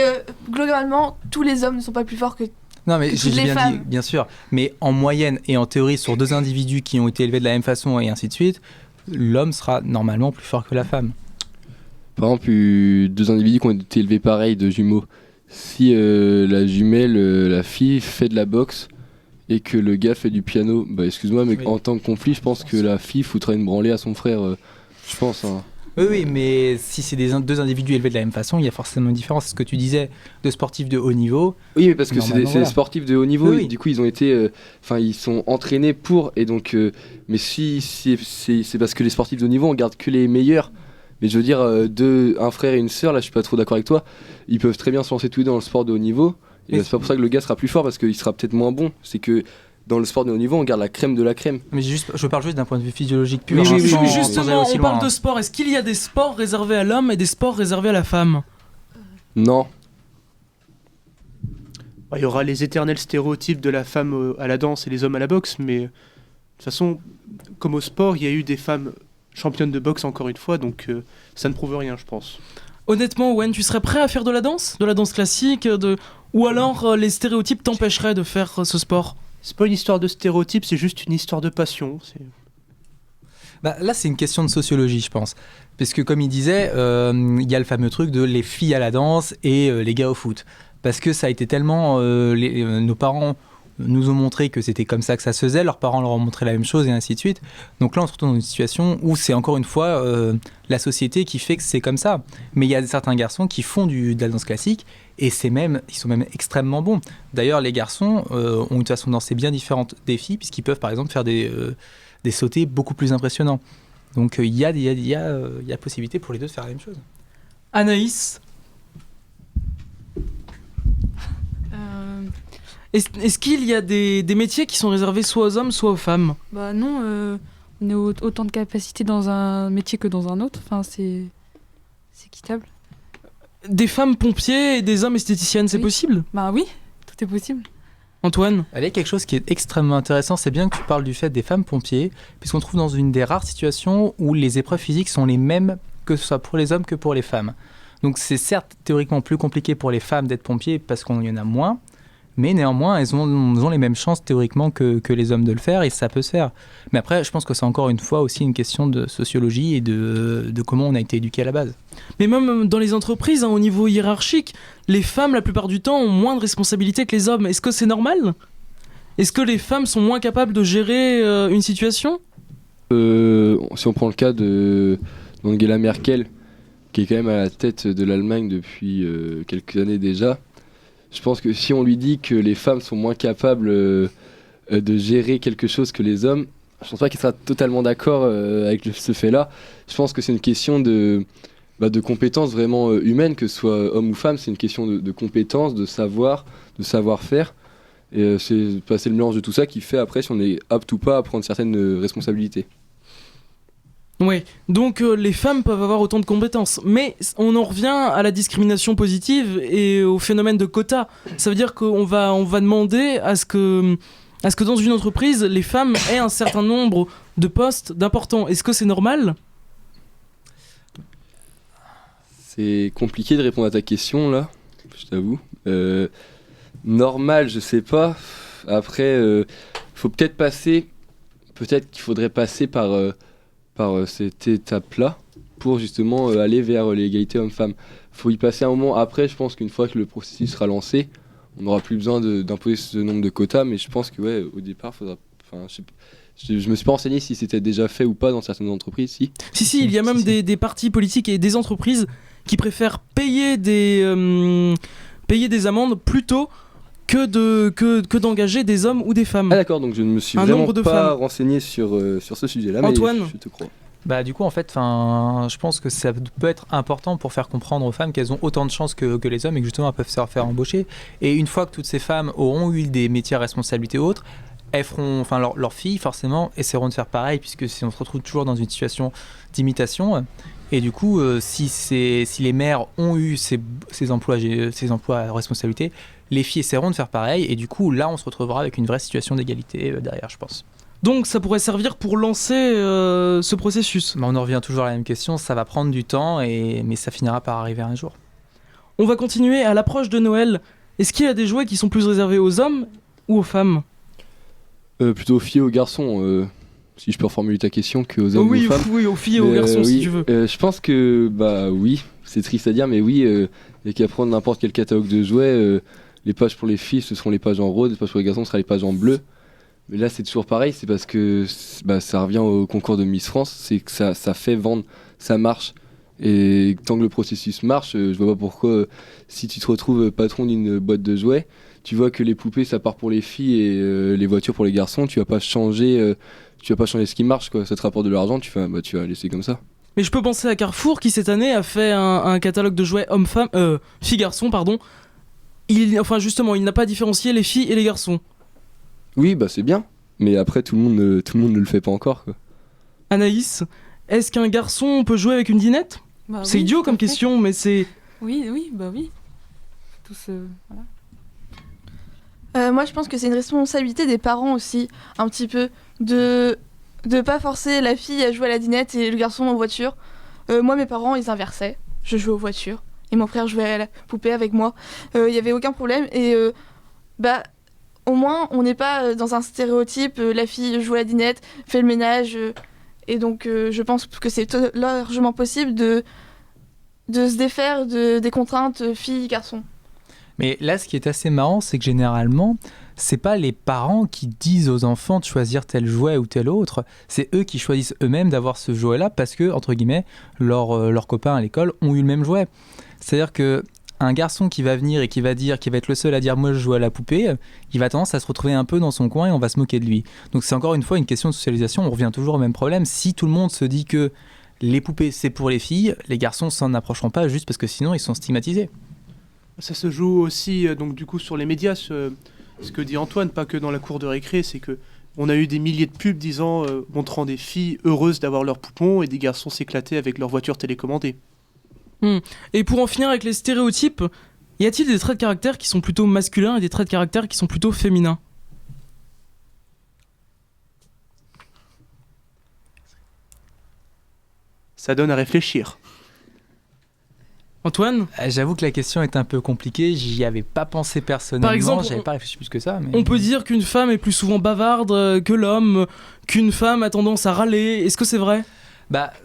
globalement, tous les hommes ne sont pas plus forts que non, mais j'ai les bien femmes. dit, bien sûr. Mais en moyenne et en théorie, sur deux individus qui ont été élevés de la même façon et ainsi de suite, l'homme sera normalement plus fort que la femme. Par exemple, deux individus qui ont été élevés pareil, de jumeaux. Si la jumelle, la fille, fait de la boxe et que le gars fait du piano, bah excuse-moi, mais en tant que conflit, je pense que la fille foutra une branlée à son frère, je pense. Hein. Oui, mais si c'est deux individus élevés de la même façon, il y a forcément une différence. C'est ce que tu disais de sportifs de haut niveau. Oui, mais parce que c'est des sportifs de haut niveau, oui. Du coup ils ont été, ils sont entraînés pour, et donc, mais si c'est parce que les sportifs de haut niveau, on garde que les meilleurs. Mais je veux dire, un frère et une sœur, là je suis pas trop d'accord avec toi, ils peuvent très bien se lancer tous les deux dans le sport de haut niveau. Et c'est pas pour ça que le gars sera plus fort, parce qu'il sera peut-être moins bon. C'est que dans le sport de haut niveau, on garde la crème de la crème. Mais je parle juste d'un point de vue physiologique pur. Oui, sans justement, aller aussi on parle loin. de sport. Est-ce qu'il y a des sports réservés à l'homme et des sports réservés à la femme ? Non. Il y aura les éternels stéréotypes de la femme à la danse et les hommes à la boxe, mais de toute façon, comme au sport, il y a eu des femmes championnes de boxe encore une fois, donc ça ne prouve rien, je pense. Honnêtement, Owen, tu serais prêt à faire de la danse classique, ou alors les stéréotypes t'empêcheraient de faire ce sport ? C'est pas une histoire de stéréotypes, c'est juste une histoire de passion. Là, c'est une question de sociologie, je pense. Parce que, comme il disait, il y a le fameux truc de les filles à la danse et les gars au foot. Parce que ça a été tellement... nos parents nous ont montré que c'était comme ça que ça se faisait, leurs parents leur ont montré la même chose et ainsi de suite. Donc là, on se retrouve dans une situation où c'est encore une fois la société qui fait que c'est comme ça. Mais il y a certains garçons qui font de la danse classique et ils sont même extrêmement bons. D'ailleurs, les garçons ont une façon de danser bien différente des filles, puisqu'ils peuvent par exemple faire des sautés beaucoup plus impressionnants. Donc il y a possibilité pour les deux de faire la même chose. Anaïs, est-ce qu'il y a des métiers qui sont réservés soit aux hommes, soit aux femmes ? Bah non, on a autant de capacités dans un métier que dans un autre. Enfin, c'est équitable. Des femmes pompiers et des hommes esthéticiennes, c'est possible ? Bah oui, tout est possible. Antoine ? Il y a quelque chose qui est extrêmement intéressant, c'est bien que tu parles du fait des femmes pompiers, puisqu'on trouve dans une des rares situations où les épreuves physiques sont les mêmes, que ce soit pour les hommes que pour les femmes. Donc c'est certes théoriquement plus compliqué pour les femmes d'être pompiers parce qu'il y en a moins, mais néanmoins elles ont les mêmes chances théoriquement que les hommes de le faire, et ça peut se faire. Mais après, je pense que c'est encore une fois aussi une question de sociologie et de comment on a été éduqué à la base. Mais même dans les entreprises, au niveau hiérarchique, les femmes la plupart du temps ont moins de responsabilités que les hommes. Est-ce que c'est normal ? Est-ce que les femmes sont moins capables de gérer une situation ? Si on prend le cas d'Angela Merkel, qui est quand même à la tête de l'Allemagne depuis quelques années déjà, je pense que si on lui dit que les femmes sont moins capables de gérer quelque chose que les hommes, je pense pas qu'il sera totalement d'accord avec ce fait-là. Je pense que c'est une question de compétences vraiment humaines, que ce soit homme ou femme. C'est une question de compétences, de savoir, de savoir-faire. Et c'est le mélange de tout ça qui fait après si on est apte ou pas à prendre certaines responsabilités. Oui, donc les femmes peuvent avoir autant de compétences, mais on en revient à la discrimination positive et au phénomène de quota. Ça veut dire qu'on va demander à ce que dans une entreprise, les femmes aient un certain nombre de postes d'importants. Est-ce que c'est normal ? C'est compliqué de répondre à ta question là, je t'avoue. Normal, je sais pas. Après, faut peut-être qu'il faudrait passer par cette étape-là pour justement aller vers l'égalité homme-femme. Faut y passer un moment. Après, je pense qu'une fois que le processus sera lancé, on n'aura plus besoin d'imposer ce nombre de quotas, mais je pense que ouais, au départ, faudra. Enfin, je me suis pas renseigné si c'était déjà fait ou pas dans certaines entreprises. Si, il y a même des partis politiques et des entreprises qui préfèrent payer des amendes plutôt que d'engager des hommes ou des femmes. Ah d'accord, donc je ne me suis vraiment pas renseigné sur ce sujet-là. Antoine, mais je te crois. Bah du coup en fait, je pense que ça peut être important pour faire comprendre aux femmes qu'elles ont autant de chances que les hommes et que justement elles peuvent se faire embaucher. Et une fois que toutes ces femmes auront eu des métiers à responsabilité ou autres, elles feront, leurs filles forcément essaieront de faire pareil, puisque si on se retrouve toujours dans une situation d'imitation. Et du coup, si les mères ont eu ces emplois à responsabilité, les filles essaieront de faire pareil. Et du coup, là, on se retrouvera avec une vraie situation d'égalité derrière, je pense. Donc ça pourrait servir pour lancer ce processus. On en revient toujours à la même question, ça va prendre du temps, mais ça finira par arriver un jour. On va continuer à l'approche de Noël. Est-ce qu'il y a des jouets qui sont plus réservés aux hommes ou aux femmes ? Plutôt aux filles et aux garçons, si je peux reformuler ta question, qu'aux hommes ou aux femmes. Oui, aux filles et aux garçons, si tu veux. Je pense que, oui, c'est triste à dire, mais oui, il y a qu'à prendre n'importe quel catalogue de jouets. Les pages pour les filles, ce seront les pages en rose, les pages pour les garçons, ce seront les pages en bleu. Mais là, c'est toujours pareil, c'est parce que ça revient au concours de Miss France, c'est que ça fait vendre, ça marche. Et tant que le processus marche, je vois pas pourquoi, si tu te retrouves patron d'une boîte de jouets, tu vois que les poupées ça part pour les filles et les voitures pour les garçons, tu vas pas changer ce qui marche, quoi. Ça te rapporte de l'argent, tu vas laisser comme ça. Mais je peux penser à Carrefour qui cette année a fait un catalogue de jouets filles-garçons, pardon. Il n'a pas différencié les filles et les garçons. Oui, c'est bien, mais après tout le monde ne le fait pas encore, quoi. Anaïs, est-ce qu'un garçon peut jouer avec une dinette ? C'est oui, idiot comme question, mais c'est... Oui. Tous, voilà. Moi, je pense que c'est une responsabilité des parents aussi, un petit peu, de pas forcer la fille à jouer à la dinette et le garçon aux voitures. Moi, mes parents, ils inversaient. Je jouais aux voitures et mon frère jouait à la poupée avec moi. Il y avait aucun problème et au moins, on n'est pas dans un stéréotype. La fille joue à la dinette, fait le ménage. Et donc, je pense que c'est largement possible de se défaire des contraintes filles-garçons. Mais là, ce qui est assez marrant, c'est que généralement, c'est pas les parents qui disent aux enfants de choisir tel jouet ou tel autre, c'est eux qui choisissent eux-mêmes d'avoir ce jouet-là parce que, entre guillemets, leurs copains à l'école ont eu le même jouet. C'est-à-dire que un garçon qui va venir et qui va être le seul à dire « moi je joue à la poupée », il va tendance à se retrouver un peu dans son coin et on va se moquer de lui. Donc c'est encore une fois une question de socialisation, on revient toujours au même problème. Si tout le monde se dit que les poupées c'est pour les filles, les garçons s'en approcheront pas juste parce que sinon ils sont stigmatisés. Ça se joue aussi donc du coup sur les médias, ce que dit Antoine, pas que dans la cour de récré, c'est que on a eu des milliers de pubs montrant des filles heureuses d'avoir leurs poupons et des garçons s'éclater avec leur voiture télécommandée. Et pour en finir avec les stéréotypes, y a-t-il des traits de caractère qui sont plutôt masculins et des traits de caractère qui sont plutôt féminins ? Ça donne à réfléchir. Antoine ? J'avoue que la question est un peu compliquée, j'y avais pas pensé personnellement, Par exemple, j'avais pas réfléchi plus que ça. Mais... On peut dire qu'une femme est plus souvent bavarde que l'homme, qu'une femme a tendance à râler, est-ce que c'est vrai ?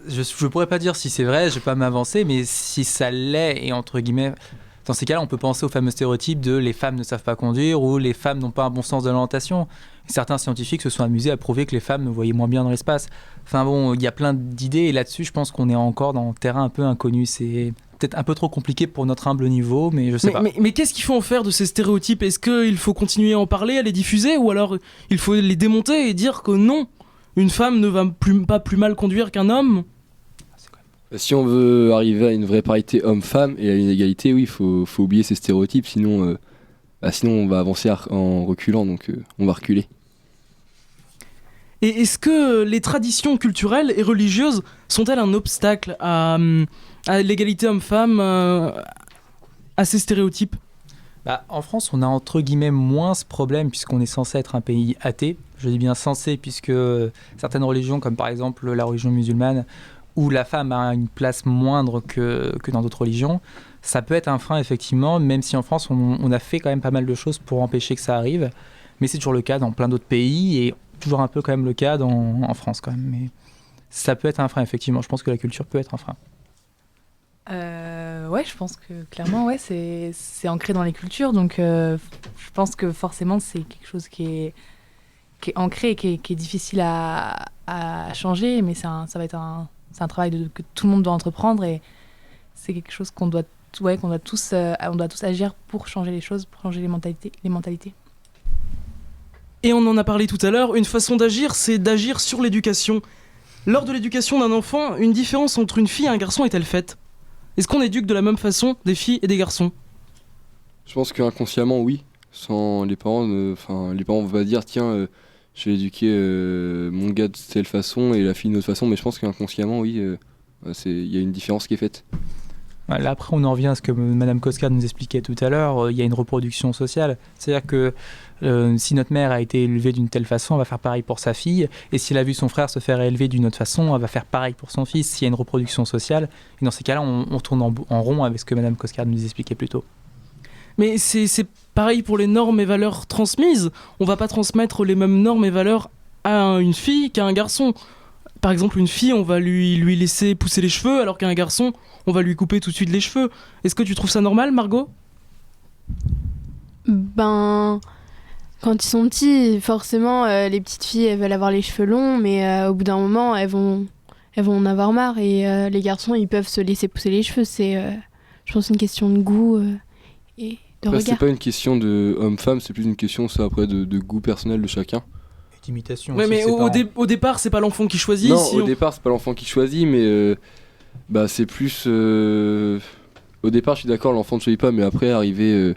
Je pourrais pas dire si c'est vrai, je vais pas m'avancer, mais si ça l'est, et entre guillemets, dans ces cas-là, on peut penser au fameux stéréotype de les femmes ne savent pas conduire ou les femmes n'ont pas un bon sens de l'orientation. Certains scientifiques se sont amusés à prouver que les femmes ne voyaient moins bien dans l'espace. Enfin bon, il y a plein d'idées et là-dessus, je pense qu'on est encore dans un terrain un peu inconnu. C'est peut-être un peu trop compliqué pour notre humble niveau, mais je sais pas. Mais qu'est-ce qu'il faut en faire de ces stéréotypes ? Est-ce qu'il faut continuer à en parler, à les diffuser, ou alors il faut les démonter et dire que non ? Une femme ne va pas plus mal conduire qu'un homme ? Si on veut arriver à une vraie parité homme-femme et à une égalité, oui, il faut oublier ces stéréotypes, sinon on va avancer en reculant, donc on va reculer. Et est-ce que les traditions culturelles et religieuses sont-elles un obstacle à l'égalité homme-femme, à ces stéréotypes ? En France, on a entre guillemets moins ce problème puisqu'on est censé être un pays athée. Je dis bien censé puisque certaines religions, comme par exemple la religion musulmane, où la femme a une place moindre que dans d'autres religions, ça peut être un frein effectivement, même si en France, on a fait quand même pas mal de choses pour empêcher que ça arrive. Mais c'est toujours le cas dans plein d'autres pays et toujours un peu quand même le cas en France quand même. Mais ça peut être un frein effectivement, je pense que la culture peut être un frein. Ouais, je pense que clairement, ouais, c'est ancré dans les cultures, donc je pense que forcément c'est quelque chose qui est ancré et qui est difficile à changer, mais ça va être c'est un travail que tout le monde doit entreprendre et c'est quelque chose qu'on doit tous agir pour changer les choses, pour changer les mentalités. Et on en a parlé tout à l'heure, une façon d'agir, c'est d'agir sur l'éducation. Lors de l'éducation d'un enfant, une différence entre une fille et un garçon est-elle faite ? Est-ce qu'on éduque de la même façon des filles et des garçons ? Je pense qu'inconsciemment, oui. Sans les parents, les parents vont pas dire tiens, je vais éduquer mon gars de telle façon et la fille d'une autre façon, mais je pense qu'inconsciemment, oui, il y a une différence qui est faite. Là, après, on en revient à ce que Madame Coscar nous expliquait tout à l'heure. Il y a une reproduction sociale. C'est-à-dire que si notre mère a été élevée d'une telle façon, elle va faire pareil pour sa fille. Et si elle a vu son frère se faire élever d'une autre façon, elle va faire pareil pour son fils. S'il y a une reproduction sociale, et dans ces cas-là, on tourne en rond avec ce que Madame Coscar nous expliquait plus tôt. Mais c'est pareil pour les normes et valeurs transmises. On va pas transmettre les mêmes normes et valeurs à une fille qu'à un garçon. Par exemple, une fille, on va lui laisser pousser les cheveux, alors qu'un garçon, on va lui couper tout de suite les cheveux. Est-ce que tu trouves ça normal, Margot ? Ben, quand ils sont petits, forcément, les petites filles, elles veulent avoir les cheveux longs, mais au bout d'un moment, elles vont en avoir marre. Et les garçons, ils peuvent se laisser pousser les cheveux. C'est, je pense, une question de goût et de regard. C'est pas une question de homme-femme, c'est plus une question, ça, après, de goût personnel de chacun. D'imitation. Ouais, mais au départ, c'est pas l'enfant qui choisit. Non, au départ, c'est pas l'enfant qui choisit, mais c'est plus. Au départ, je suis d'accord, l'enfant ne choisit pas, mais après, arrivé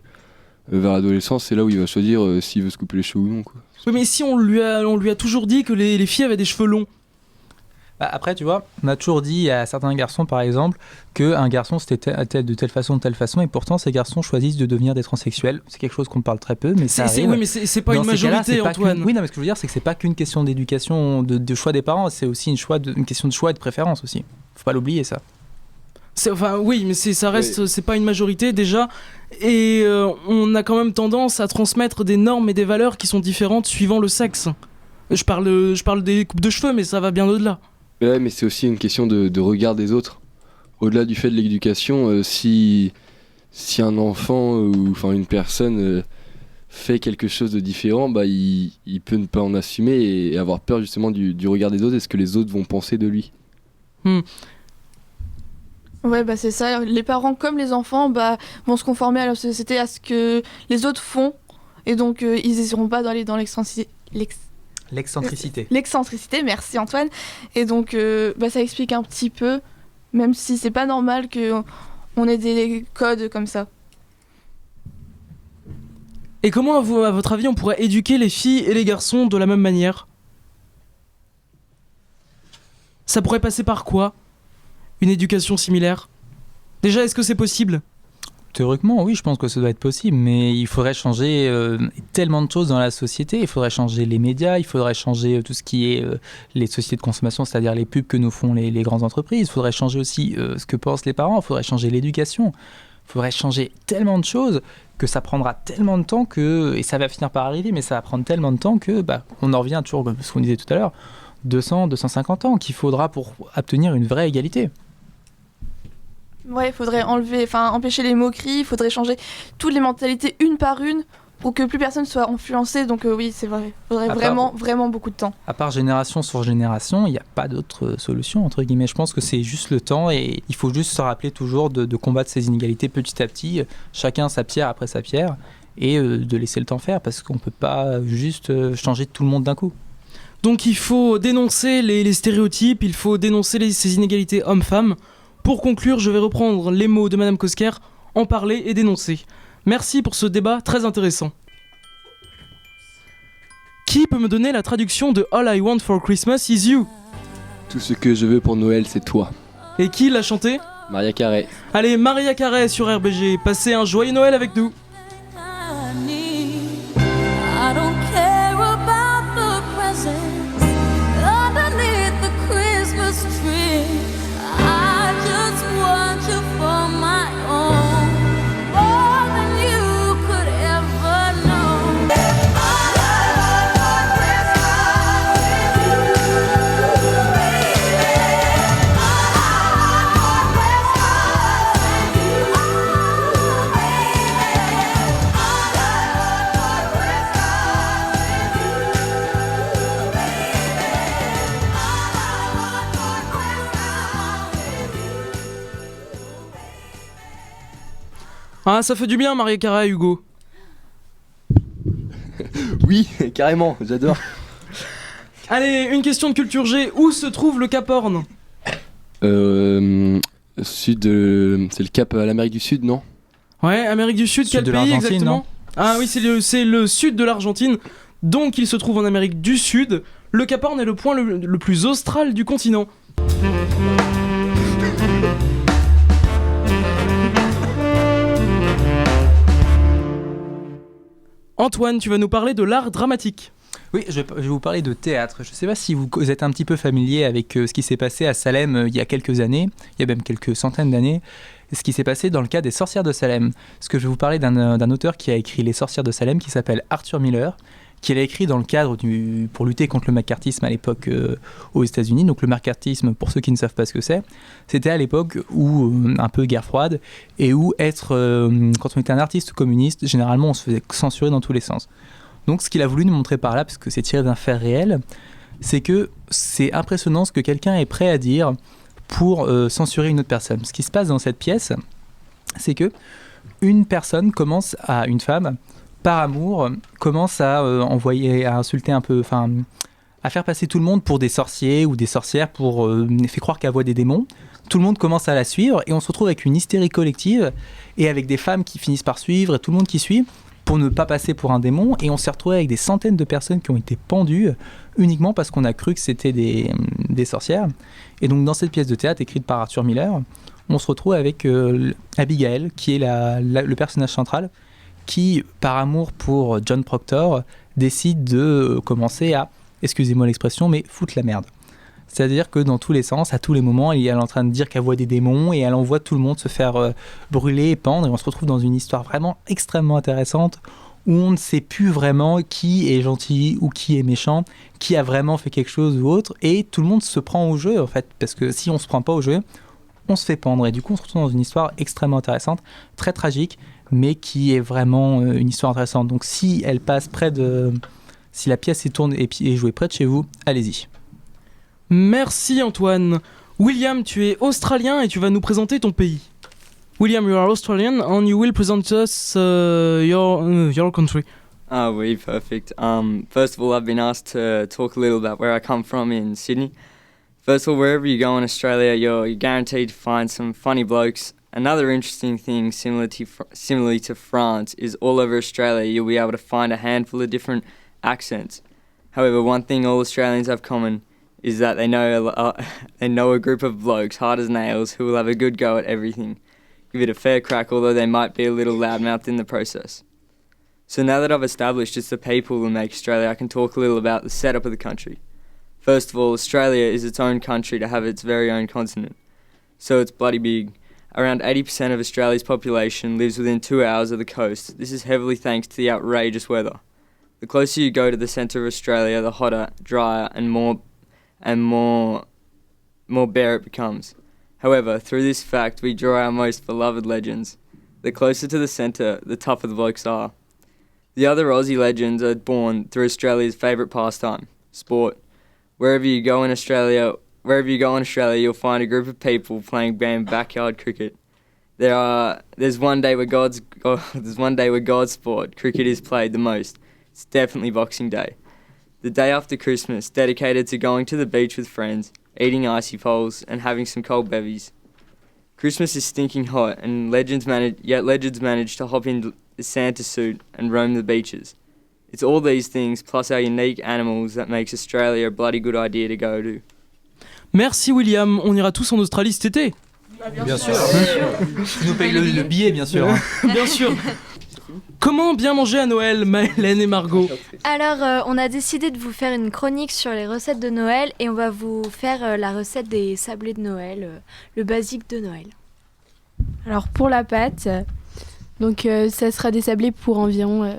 vers l'adolescence, c'est là où il va choisir s'il veut se couper les cheveux ou non, quoi. Oui, mais si on lui a toujours dit que les filles avaient des cheveux longs. Après, tu vois, on a toujours dit à certains garçons, par exemple, qu'un garçon c'était de telle façon, et pourtant ces garçons choisissent de devenir des transsexuels. C'est quelque chose qu'on parle très peu, mais ça arrive. Oui, mais c'est pas une majorité, Antoine. Oui, non, mais ce que je veux dire, c'est que c'est pas qu'une question d'éducation, de choix des parents, c'est aussi une question de choix et de préférence aussi. Faut pas l'oublier, ça. Oui, mais ça reste, c'est pas une majorité déjà, et on a quand même tendance à transmettre des normes et des valeurs qui sont différentes suivant le sexe. Je parle des coupes de cheveux, mais ça va bien au-delà. Ouais, mais c'est aussi une question de regard des autres. Au-delà du fait de l'éducation, si un enfant ou une personne fait quelque chose de différent, il peut ne pas en assumer et avoir peur justement du regard des autres et ce que les autres vont penser de lui. Ouais, c'est ça. Les parents comme les enfants vont se conformer à la société, à ce que les autres font, et donc ils n'hésiteront pas d'aller dans l'excentricité, merci Antoine. Et donc ça explique un petit peu, même si c'est pas normal qu'on ait des codes comme ça. Et comment, à votre avis, on pourrait éduquer les filles et les garçons de la même manière ? Ça pourrait passer par quoi ? Une éducation similaire ? Déjà, est-ce que c'est possible ? Théoriquement, oui, je pense que ça doit être possible, mais il faudrait changer tellement de choses dans la société. Il faudrait changer les médias, il faudrait changer tout ce qui est les sociétés de consommation, c'est-à-dire les pubs que nous font les grandes entreprises. Il faudrait changer aussi ce que pensent les parents, il faudrait changer l'éducation. Il faudrait changer tellement de choses que ça prendra tellement de temps et ça va finir par arriver, mais ça va prendre tellement de temps que on en revient toujours, comme ce qu'on disait tout à l'heure, 200, 250 ans qu'il faudra pour obtenir une vraie égalité. Ouais, il faudrait empêcher les moqueries, il faudrait changer toutes les mentalités une par une pour que plus personne soit influencé. Donc oui, c'est vrai, il faudrait vraiment beaucoup de temps. À part génération sur génération, il n'y a pas d'autre solution, entre guillemets. Je pense que c'est juste le temps et il faut juste se rappeler toujours de combattre ces inégalités petit à petit, chacun sa pierre après sa pierre, et de laisser le temps faire, parce qu'on ne peut pas juste changer tout le monde d'un coup. Donc il faut dénoncer les stéréotypes, il faut dénoncer ces inégalités hommes-femmes. Pour conclure, je vais reprendre les mots de Madame Coscar, en parler et dénoncer. Merci pour ce débat très intéressant. Qui peut me donner la traduction de All I Want for Christmas is You ? Tout ce que je veux pour Noël, c'est toi. Et qui l'a chanté ? Mariah Carey. Allez, Mariah Carey sur RBG, passez un joyeux Noël avec nous. I don't care about the presents underneath the Christmas tree. I just want you for my own, more than you could ever know. All I want for Christmas is you, baby. All I want for Christmas is you. Ah, ça fait du bien, Maria Carré, Hugo. Oui, carrément, j'adore. Allez, une question de culture G. Où se trouve le Cap Horn? C'est le cap à l'Amérique du Sud, non? Ouais, Amérique du Sud, quel de pays l'Argentine, exactement? non? Ah oui, c'est le sud de l'Argentine. Donc il se trouve en Amérique du Sud. Le Cap Horn est le point le plus austral du continent. Antoine, tu vas nous parler de l'art dramatique. Oui, je vais vous parler de théâtre. Je ne sais pas si vous êtes un petit peu familier avec ce qui s'est passé à Salem il y a quelques années, il y a même quelques centaines d'années, ce qui s'est passé dans le cas des sorcières de Salem. Parce que je vais vous parler d'un auteur qui a écrit Les sorcières de Salem, qui s'appelle Arthur Miller, qui l'a écrit dans le cadre pour lutter contre le macartisme à l'époque aux États-Unis. Donc le macartisme, pour ceux qui ne savent pas ce que c'est, c'était à l'époque où un peu guerre froide, et où quand on était un artiste communiste, généralement on se faisait censurer dans tous les sens. Donc ce qu'il a voulu nous montrer par là, parce que c'est tiré d'un fait réel, c'est que c'est impressionnant ce que quelqu'un est prêt à dire pour censurer une autre personne. Ce qui se passe dans cette pièce, c'est que une personne une femme, par amour, commence à envoyer, à insulter un peu, à faire passer tout le monde pour des sorciers ou des sorcières, fait croire qu'elle voit des démons. Tout le monde commence à la suivre et on se retrouve avec une hystérie collective et avec des femmes qui finissent par suivre et tout le monde qui suit pour ne pas passer pour un démon, et on s'est retrouvé avec des centaines de personnes qui ont été pendues uniquement parce qu'on a cru que c'était des sorcières. Et donc dans cette pièce de théâtre écrite par Arthur Miller, on se retrouve avec Abigail, qui est le personnage central, qui, par amour pour John Proctor, décide de commencer à, excusez-moi l'expression, mais foutre la merde. C'est-à-dire que dans tous les sens, à tous les moments, elle est en train de dire qu'elle voit des démons et elle envoie tout le monde se faire brûler et pendre. Et on se retrouve dans une histoire vraiment extrêmement intéressante où on ne sait plus vraiment qui est gentil ou qui est méchant, qui a vraiment fait quelque chose ou autre. Et tout le monde se prend au jeu, en fait. Parce que si on ne se prend pas au jeu, on se fait pendre. Et du coup, on se retrouve dans une histoire extrêmement intéressante, très tragique, mais qui est vraiment une histoire intéressante. Donc si elle passe si la pièce est tournée et jouée près de chez vous, allez-y. Merci Antoine. William, tu es australien et tu vas nous présenter ton pays. William, you are Australian and you will present us your country. Ah oui, perfect. First of all, I've been asked to talk a little about where I come from in Sydney. First of all, wherever you go in Australia, you're guaranteed to find some funny blokes. Another interesting thing, similarly to France, is all over Australia you'll be able to find a handful of different accents. However, one thing all Australians have common is that they know a group of blokes hard as nails who will have a good go at everything. Give it a fair crack, although they might be a little loudmouthed in the process. So now that I've established it's the people who make Australia, I can talk a little about the setup of the country. First of all, Australia is its own country to have its very own continent. So it's bloody big. Around 80% of Australia's population lives within 2 hours of the coast. This is heavily thanks to the outrageous weather. The closer you go to the centre of Australia, the hotter, drier and more bare it becomes. However, through this fact, we draw our most beloved legends. The closer to the centre, the tougher the blokes are. The other Aussie legends are born through Australia's favourite pastime, sport. Wherever you go in Australia, you'll find a group of people playing backyard cricket. There's one day where God's sport, cricket, is played the most. It's definitely Boxing Day. The day after Christmas, dedicated to going to the beach with friends, eating icy poles, and having some cold bevies. Christmas is stinking hot, and legends manage to hop in the Santa suit and roam the beaches. It's all these things, plus our unique animals, that makes Australia a bloody good idea to go to. Merci William, on ira tous en Australie cet été. Bien sûr. Tu nous payes le billet, bien sûr. Bien sûr. Comment bien manger à Noël, Maëlène et Margot? Alors, on a décidé de vous faire une chronique sur les recettes de Noël et on va vous faire la recette des sablés de Noël, le basique de Noël. Alors, pour la pâte, donc ça sera des sablés pour environ...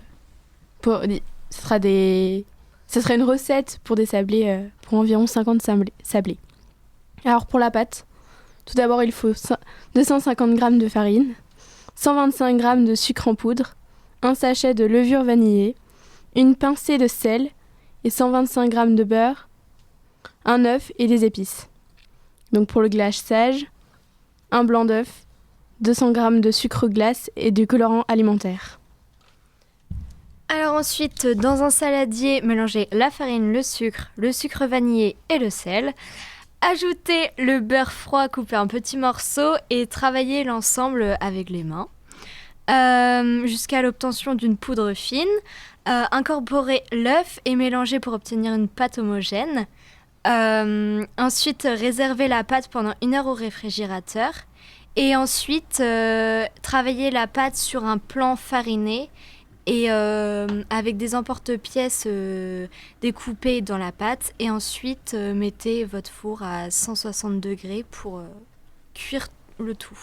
ça sera une recette pour des sablés pour environ 50 sablés. Alors, pour la pâte, tout d'abord, il faut 250 g de farine, 125 g de sucre en poudre, un sachet de levure vanillée, une pincée de sel et 125 g de beurre, un œuf et des épices. Donc pour le glaçage, un blanc d'œuf, 200 g de sucre glace et du colorant alimentaire. Alors ensuite, dans un saladier, mélangez la farine, le sucre vanillé et le sel. Ajoutez le beurre froid coupé en petits morceaux et travaillez l'ensemble avec les mains jusqu'à l'obtention d'une poudre fine. Incorporez l'œuf et mélangez pour obtenir une pâte homogène. Ensuite, réservez la pâte pendant 1 heure au réfrigérateur. Et ensuite, travaillez la pâte sur un plan fariné et avec des emporte-pièces découpés dans la pâte. Et ensuite, mettez votre four à 160 degrés pour cuire le tout.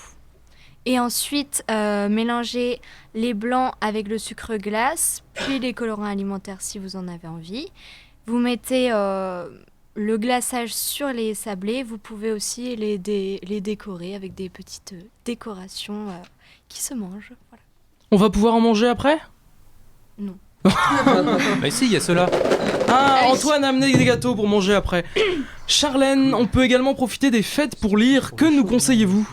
Et ensuite, mélangez les blancs avec le sucre glace, puis les colorants alimentaires si vous en avez envie. Vous mettez le glaçage sur les sablés. Vous pouvez aussi les décorer avec des petites décorations qui se mangent. Voilà. On va pouvoir en manger après ? Non. Bah si, il y a ceux-là. Ah, Antoine a amené des gâteaux pour manger après. Charlène, on peut également profiter des fêtes pour lire. Que nous conseillez-vous ?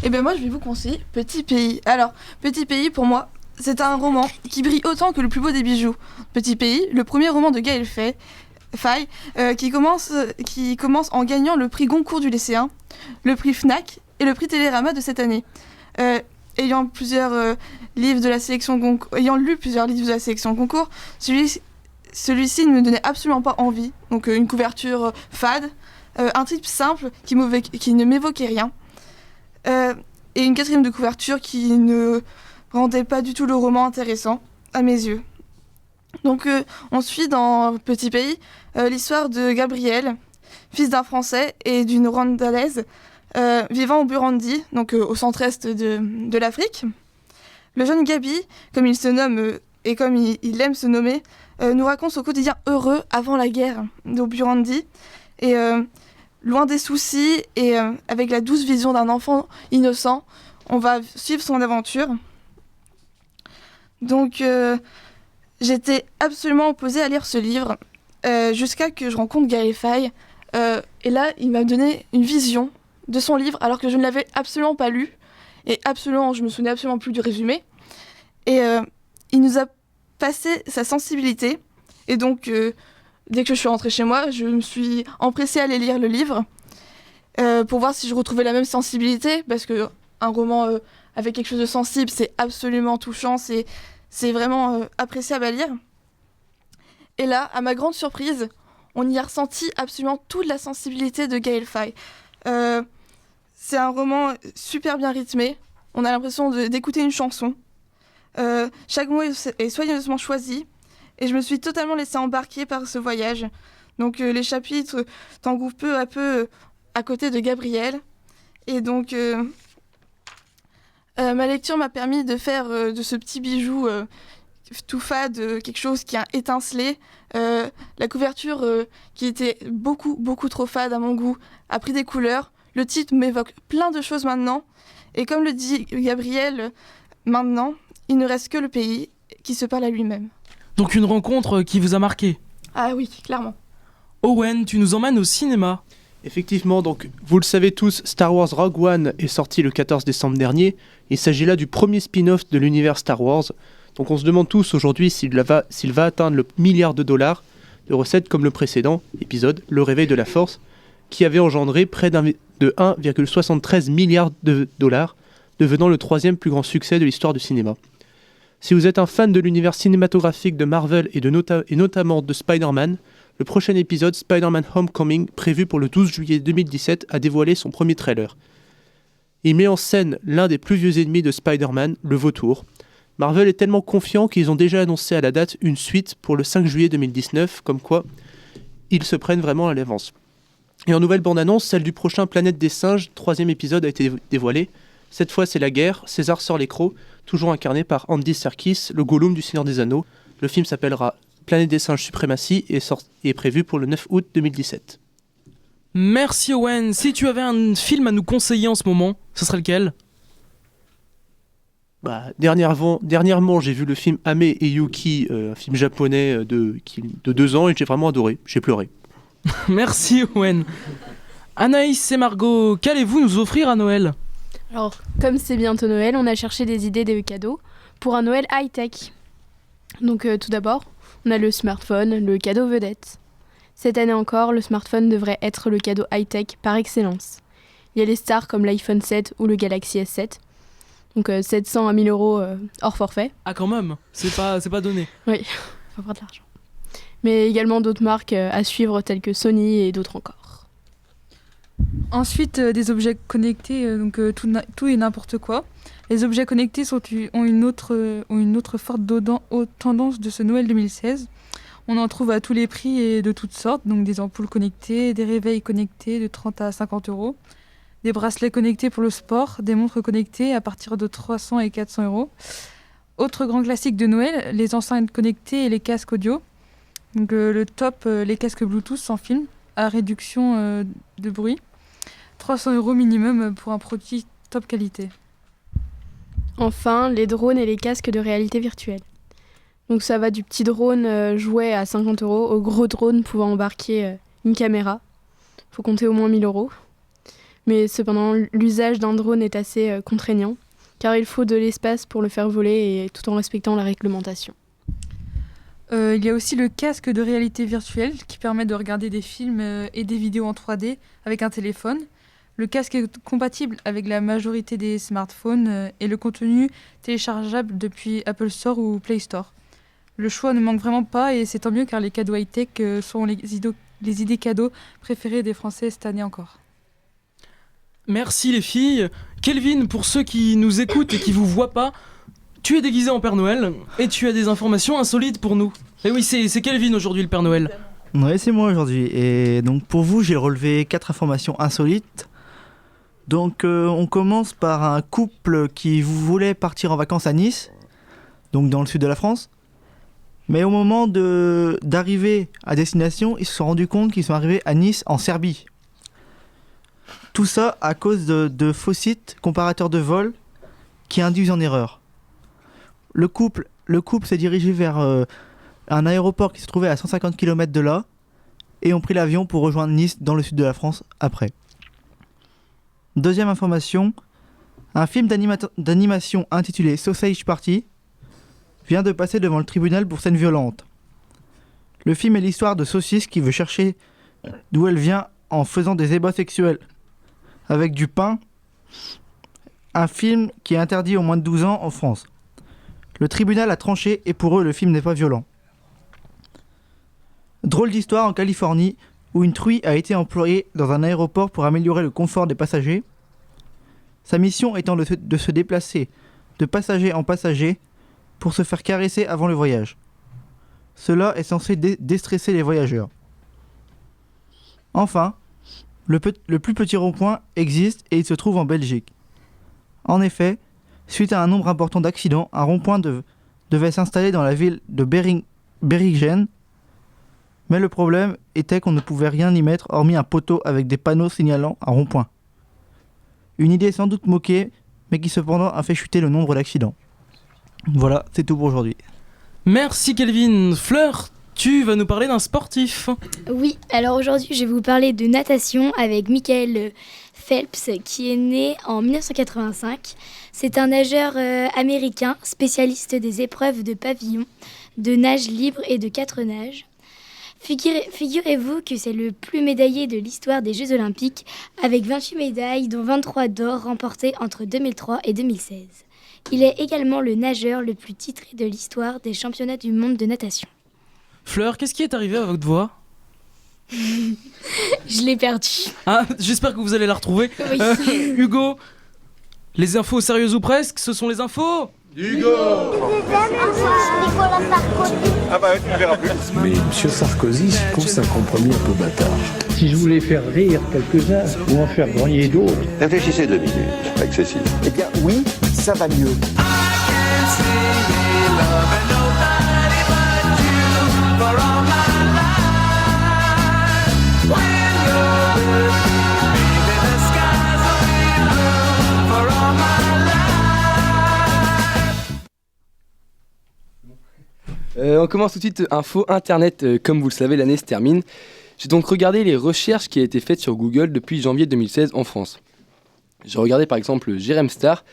Eh bien moi je vais vous conseiller Petit Pays. Alors, Petit Pays pour moi, c'est un roman qui brille autant que le plus beau des bijoux. Petit Pays, le premier roman de Gaël Faye, qui commence en gagnant le prix Goncourt du lycéen, le prix FNAC et le prix Télérama de cette année. Ayant lu plusieurs livres de la sélection Goncourt, celui-ci ne me donnait absolument pas envie. Donc une couverture fade, un titre simple qui ne m'évoquait rien. Et une quatrième de couverture qui ne rendait pas du tout le roman intéressant à mes yeux. Donc on suit dans Petit Pays l'histoire de Gabriel, fils d'un Français et d'une Rwandalaise vivant au Burundi, donc au centre-est de l'Afrique. Le jeune Gabi, comme il se nomme et comme il aime se nommer, nous raconte son quotidien heureux avant la guerre au Burundi. Et loin des soucis et avec la douce vision d'un enfant innocent, on va suivre son aventure. Donc j'étais absolument opposée à lire ce livre jusqu'à que je rencontre Gaël Faye. Et là, il m'a donné une vision de son livre alors que je ne l'avais absolument pas lu. Et je me souvenais absolument plus du résumé. Et il nous a passé sa sensibilité. Et donc, dès que je suis rentrée chez moi, je me suis empressée à aller lire le livre pour voir si je retrouvais la même sensibilité. Parce qu'un roman avec quelque chose de sensible, c'est absolument touchant. C'est vraiment appréciable à lire. Et là, à ma grande surprise, on y a ressenti absolument toute la sensibilité de Gaël Faye. C'est un roman super bien rythmé. On a l'impression d'écouter une chanson. Chaque mot est soigneusement choisi. Et je me suis totalement laissée embarquer par ce voyage. Donc les chapitres t'engouffrent peu à peu à côté de Gabriel. Et donc ma lecture m'a permis de faire de ce petit bijou tout fade quelque chose qui a étincelé. La couverture qui était beaucoup trop fade à mon goût a pris des couleurs. Le titre m'évoque plein de choses maintenant. Et comme le dit Gabriel, maintenant, il ne reste que le pays qui se parle à lui-même. Donc une rencontre qui vous a marqué ? Ah oui, clairement. Owen, tu nous emmènes au cinéma. Effectivement, donc vous le savez tous, Star Wars Rogue One est sorti le 14 décembre dernier. Il s'agit là du premier spin-off de l'univers Star Wars. Donc on se demande tous aujourd'hui s'il va atteindre le $1 milliard de recettes comme le précédent épisode, Le Réveil de la Force, qui avait engendré près de 1,73 milliard de dollars, devenant le 3e plus grand succès de l'histoire du cinéma. Si vous êtes un fan de l'univers cinématographique de Marvel et notamment de Spider-Man, le prochain épisode Spider-Man Homecoming, prévu pour le 12 juillet 2017, a dévoilé son premier trailer. Il met en scène l'un des plus vieux ennemis de Spider-Man, le Vautour. Marvel est tellement confiant qu'ils ont déjà annoncé à la date une suite pour le 5 juillet 2019, comme quoi ils se prennent vraiment à l'avance. Et en nouvelle bande-annonce, celle du prochain Planète des Singes, 3e épisode a été dévoilé. Cette fois c'est la guerre, César sort les crocs, toujours incarné par Andy Serkis, le Gollum du Seigneur des Anneaux. Le film s'appellera Planète des Singes Suprématie et est prévu pour le 9 août 2017. Merci Owen. Si tu avais un film à nous conseiller en ce moment, ce serait lequel ? Dernièrement, j'ai vu le film Ame et Yuki, un film japonais de 2 ans, et j'ai vraiment adoré. J'ai pleuré. Merci Owen. Anaïs et Margot, qu'allez-vous nous offrir à Noël ? Alors, comme c'est bientôt Noël, on a cherché des idées de cadeaux pour un Noël high-tech. Donc, tout d'abord, on a le smartphone, le cadeau vedette. Cette année encore, le smartphone devrait être le cadeau high-tech par excellence. Il y a les stars comme l'iPhone 7 ou le Galaxy S7. Donc 700 à 1000 euros hors forfait. Ah quand même, c'est pas donné. Oui, faut avoir de l'argent. Mais également d'autres marques à suivre telles que Sony et d'autres encore. Ensuite, des objets connectés, tout et n'importe quoi. Les objets connectés ont une autre forte tendance de ce Noël 2016. On en trouve à tous les prix et de toutes sortes, donc des ampoules connectées, des réveils connectés de 30 à 50 euros, des bracelets connectés pour le sport, des montres connectées à partir de 300 et 400 euros. Autre grand classique de Noël, les enceintes connectées et les casques audio. Donc, le top, les casques Bluetooth sans fil, à réduction de bruit. 300 euros minimum pour un produit top qualité. Enfin, les drones et les casques de réalité virtuelle. Donc ça va du petit drone jouet à 50 euros au gros drone pouvant embarquer une caméra. Faut compter au moins 1000 euros. Mais cependant, l'usage d'un drone est assez contraignant, car il faut de l'espace pour le faire voler et tout en respectant la réglementation. Il y a aussi le casque de réalité virtuelle qui permet de regarder des films et des vidéos en 3D avec un téléphone. Le casque est compatible avec la majorité des smartphones et le contenu téléchargeable depuis Apple Store ou Play Store. Le choix ne manque vraiment pas et c'est tant mieux car les cadeaux high-tech sont les idées cadeaux préférées des Français cette année encore. Merci les filles. Kelvin, pour ceux qui nous écoutent et qui vous voient pas, tu es déguisé en Père Noël et tu as des informations insolites pour nous. Et oui, c'est Kelvin aujourd'hui le Père Noël. Ouais, c'est moi aujourd'hui. Et donc pour vous, j'ai relevé 4 informations insolites. Donc on commence par un couple qui voulait partir en vacances à Nice, donc dans le sud de la France. Mais au moment d'arriver à destination, ils se sont rendus compte qu'ils sont arrivés à Nice en Serbie. Tout ça à cause de faux sites comparateurs de vol qui induisent en erreur. Le couple s'est dirigé vers un aéroport qui se trouvait à 150 km de là et ont pris l'avion pour rejoindre Nice dans le sud de la France après. Deuxième information, un film d'animation intitulé Sausage Party vient de passer devant le tribunal pour scène violente. Le film est l'histoire de Saucisse qui veut chercher d'où elle vient en faisant des ébats sexuels avec du pain, un film qui est interdit aux moins de 12 ans en France. Le tribunal a tranché et pour eux le film n'est pas violent. Drôle d'histoire en Californie où une truie a été employée dans un aéroport pour améliorer le confort des passagers. Sa mission étant de se déplacer de passager en passager pour se faire caresser avant le voyage. Cela est censé déstresser les voyageurs. Enfin, le plus petit rond-point existe et il se trouve en Belgique. En effet, suite à un nombre important d'accidents, un rond-point devait s'installer dans la ville de Beringen, mais le problème était qu'on ne pouvait rien y mettre hormis un poteau avec des panneaux signalant un rond-point. Une idée sans doute moquée, mais qui cependant a fait chuter le nombre d'accidents. Voilà, c'est tout pour aujourd'hui. Merci Kelvin. Fleur, tu vas nous parler d'un sportif. Oui, alors aujourd'hui je vais vous parler de natation avec Michael Phelps qui est né en 1985. C'est un nageur américain spécialiste des épreuves de pavillon, de nage libre et de 4 nages. Figurez-vous que c'est le plus médaillé de l'histoire des Jeux Olympiques avec 28 médailles dont 23 d'or remportées entre 2003 et 2016. Il est également le nageur le plus titré de l'histoire des championnats du monde de natation. Fleur, qu'est-ce qui est arrivé à votre voix ? Je l'ai perdue. Ah, j'espère que vous allez la retrouver. Oui. Hugo, les infos sérieuses ou presque, ce sont les infos Hugo. Ah bah tu ne verras plus. Mais M. Sarkozy se trouve un compromis un peu bâtard. Si je voulais faire rire quelques-uns ou en faire grogner d'autres... Réfléchissez 2 minutes, avec Cécile. Eh bien oui, ça va mieux. On commence tout de suite info internet. Comme vous le savez, l'année se termine. J'ai donc regardé les recherches qui ont été faites sur Google depuis janvier 2016 en France. J'ai regardé par exemple Jérém Star,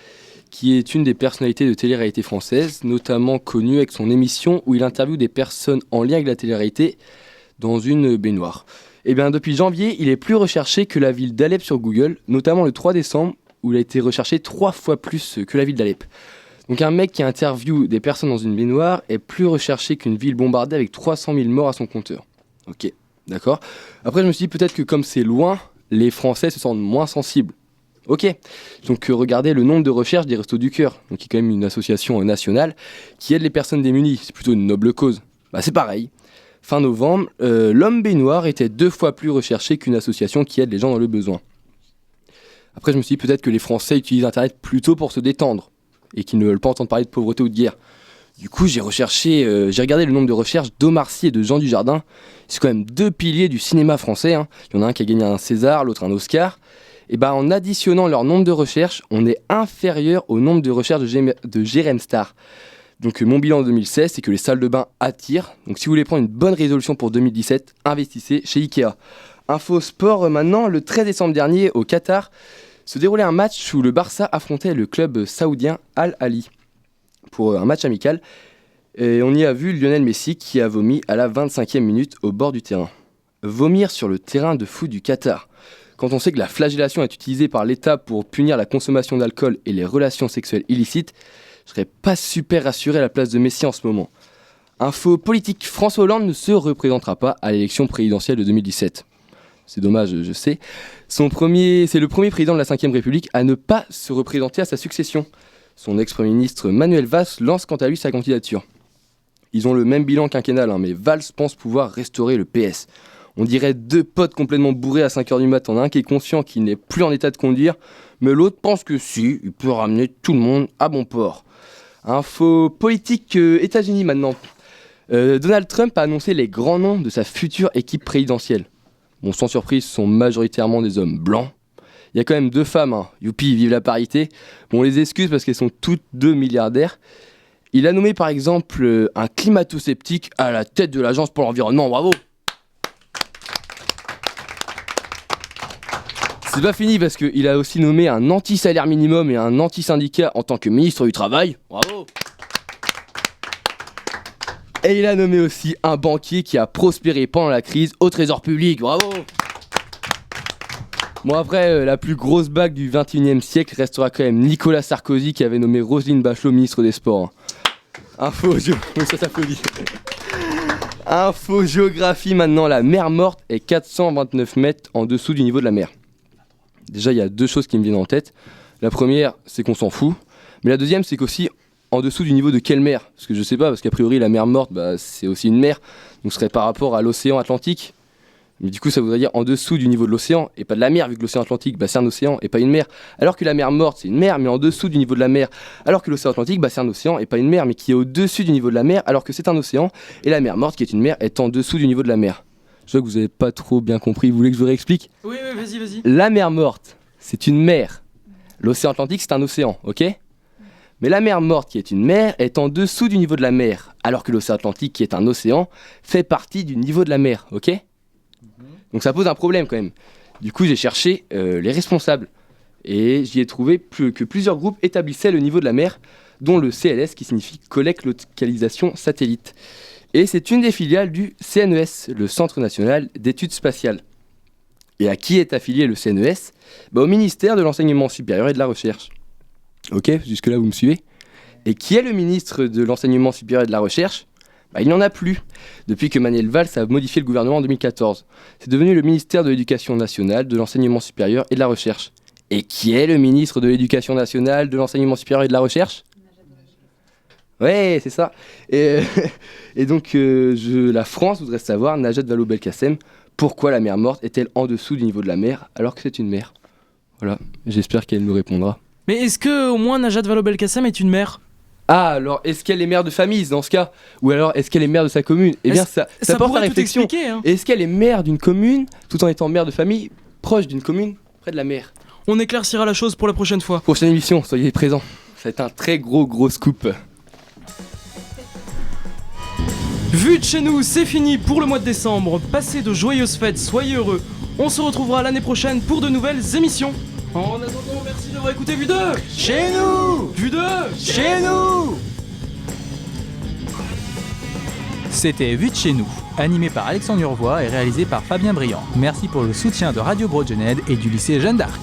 qui est une des personnalités de télé-réalité française, notamment connue avec son émission où il interviewe des personnes en lien avec la télé-réalité dans une baignoire. Et bien depuis janvier, il est plus recherché que la ville d'Alep sur Google, notamment le 3 décembre, où il a été recherché 3 fois plus que la ville d'Alep. Donc un mec qui interviewe des personnes dans une baignoire est plus recherché qu'une ville bombardée avec 300 000 morts à son compteur. Ok, d'accord. Après je me suis dit peut-être que comme c'est loin, les Français se sentent moins sensibles. Ok, donc regardez le nombre de recherches des Restos du Cœur, donc qui est quand même une association nationale qui aide les personnes démunies, c'est plutôt une noble cause. Bah c'est pareil. Fin novembre, l'homme baignoire était 2 fois plus recherché qu'une association qui aide les gens dans le besoin. Après je me suis dit peut-être que les Français utilisent Internet plutôt pour se détendre et qu'ils ne veulent pas entendre parler de pauvreté ou de guerre. Du coup, j'ai regardé le nombre de recherches d'Omar Sy et de Jean Dujardin. C'est quand même 2 piliers du cinéma français. Hein. Il y en a un qui a gagné un César, l'autre un Oscar. Et ben, en additionnant leur nombre de recherches, on est inférieur au nombre de recherches de Jérém Star. Donc mon bilan en 2016, c'est que les salles de bain attirent. Donc si vous voulez prendre une bonne résolution pour 2017, investissez chez Ikea. Info sport maintenant, le 13 décembre dernier au Qatar, se déroulait un match où le Barça affrontait le club saoudien Al Ahly pour un match amical. Et on y a vu Lionel Messi qui a vomi à la 25e minute au bord du terrain. Vomir sur le terrain de foot du Qatar. Quand on sait que la flagellation est utilisée par l'État pour punir la consommation d'alcool et les relations sexuelles illicites, je serais pas super rassuré à la place de Messi en ce moment. Info politique, François Hollande ne se représentera pas à l'élection présidentielle de 2017. C'est dommage, je sais. C'est le premier président de la Ve République à ne pas se représenter à sa succession. Son ex-premier ministre Manuel Valls lance quant à lui sa candidature. Ils ont le même bilan quinquennal, mais Valls pense pouvoir restaurer le PS. On dirait 2 potes complètement bourrés à 5h du matin. Un qui est conscient qu'il n'est plus en état de conduire, mais l'autre pense que si, il peut ramener tout le monde à bon port. Info politique États-Unis maintenant. Donald Trump a annoncé les grands noms de sa future équipe présidentielle. Bon, sans surprise, ce sont majoritairement des hommes blancs. Il y a quand même 2 femmes, hein. Youpi, vive la parité. Bon, on les excuse parce qu'elles sont toutes 2 milliardaires. Il a nommé par exemple un climato-sceptique à la tête de l'Agence pour l'environnement, bravo. C'est pas fini parce qu'il a aussi nommé un anti-salaire minimum et un anti-syndicat en tant que ministre du Travail, bravo. Et il a nommé aussi un banquier qui a prospéré pendant la crise au trésor public, bravo. Bon après, la plus grosse bague du 21e siècle restera quand même Nicolas Sarkozy qui avait nommé Roselyne Bachelot ministre des Sports. Ça s'applaudit. Info géographie maintenant, la mer Morte est 429 mètres en dessous du niveau de la mer. Déjà, il y a 2 choses qui me viennent en tête. La première, c'est qu'on s'en fout. Mais la deuxième, c'est qu'aussi, en dessous du niveau de quelle mer ? Parce que je sais pas, parce qu'a priori, la mer Morte, c'est aussi une mer. Donc ce serait par rapport à l'océan Atlantique. Mais du coup, ça voudrait dire en dessous du niveau de l'océan, et pas de la mer, vu que l'océan Atlantique, c'est un océan, et pas une mer. Alors que la mer Morte, c'est une mer, mais en dessous du niveau de la mer. Alors que l'océan Atlantique, c'est un océan, et pas une mer, mais qui est au-dessus du niveau de la mer, alors que c'est un océan, et la mer Morte, qui est une mer, est en dessous du niveau de la mer. Je vois que vous avez pas trop bien compris, vous voulez que je vous réexplique ? Oui, vas-y. La mer Morte, c'est une mer. L'océan Atlantique, c'est un océan, ok ? Mais la mer Morte, qui est une mer, est en dessous du niveau de la mer, alors que l'océan Atlantique, qui est un océan, fait partie du niveau de la mer, ok ? Donc ça pose un problème quand même. Du coup, j'ai cherché les responsables, et j'y ai trouvé que plusieurs groupes établissaient le niveau de la mer, dont le CLS, qui signifie Collecte Localisation Satellite. Et c'est une des filiales du CNES, le Centre National d'Études Spatiales. Et à qui est affilié le CNES ? Au ministère de l'Enseignement Supérieur et de la Recherche. Ok, jusque-là vous me suivez ? Et qui est le ministre de l'Enseignement Supérieur et de la Recherche ? Il n'y en a plus, depuis que Manuel Valls a modifié le gouvernement en 2014. C'est devenu le ministère de l'Éducation nationale, de l'Enseignement supérieur et de la Recherche. Et qui est le ministre de l'Éducation nationale, de l'Enseignement supérieur et de la Recherche ? Ouais, c'est ça. Et donc, la France voudrait savoir, Najat Vallaud-Belkacem, pourquoi la mer Morte est-elle en dessous du niveau de la mer alors que c'est une mer ? Voilà, j'espère qu'elle nous répondra. Mais est-ce que au moins Najat Vallaud-Belkacem est une mère ? Ah, alors est-ce qu'elle est mère de famille dans ce cas ? Ou alors est-ce qu'elle est mère de sa commune ? Eh bien, ça porte à réflexion. Hein. Est-ce qu'elle est mère d'une commune tout en étant mère de famille proche d'une commune près de la mer ? On éclaircira la chose pour la prochaine fois. Prochaine émission, soyez présents. Ça va être un très gros scoop. Vu de chez nous, c'est fini pour le mois de décembre. Passez de joyeuses fêtes, soyez heureux. On se retrouvera l'année prochaine pour de nouvelles émissions. En attendant, merci d'avoir écouté Vue 2. Chez nous. Vue 2. Chez nous. C'était Vue de chez nous, animé par Alexandre Urvois et réalisé par Fabien Briand. Merci pour le soutien de Radio Broadgened et du lycée Jeanne d'Arc.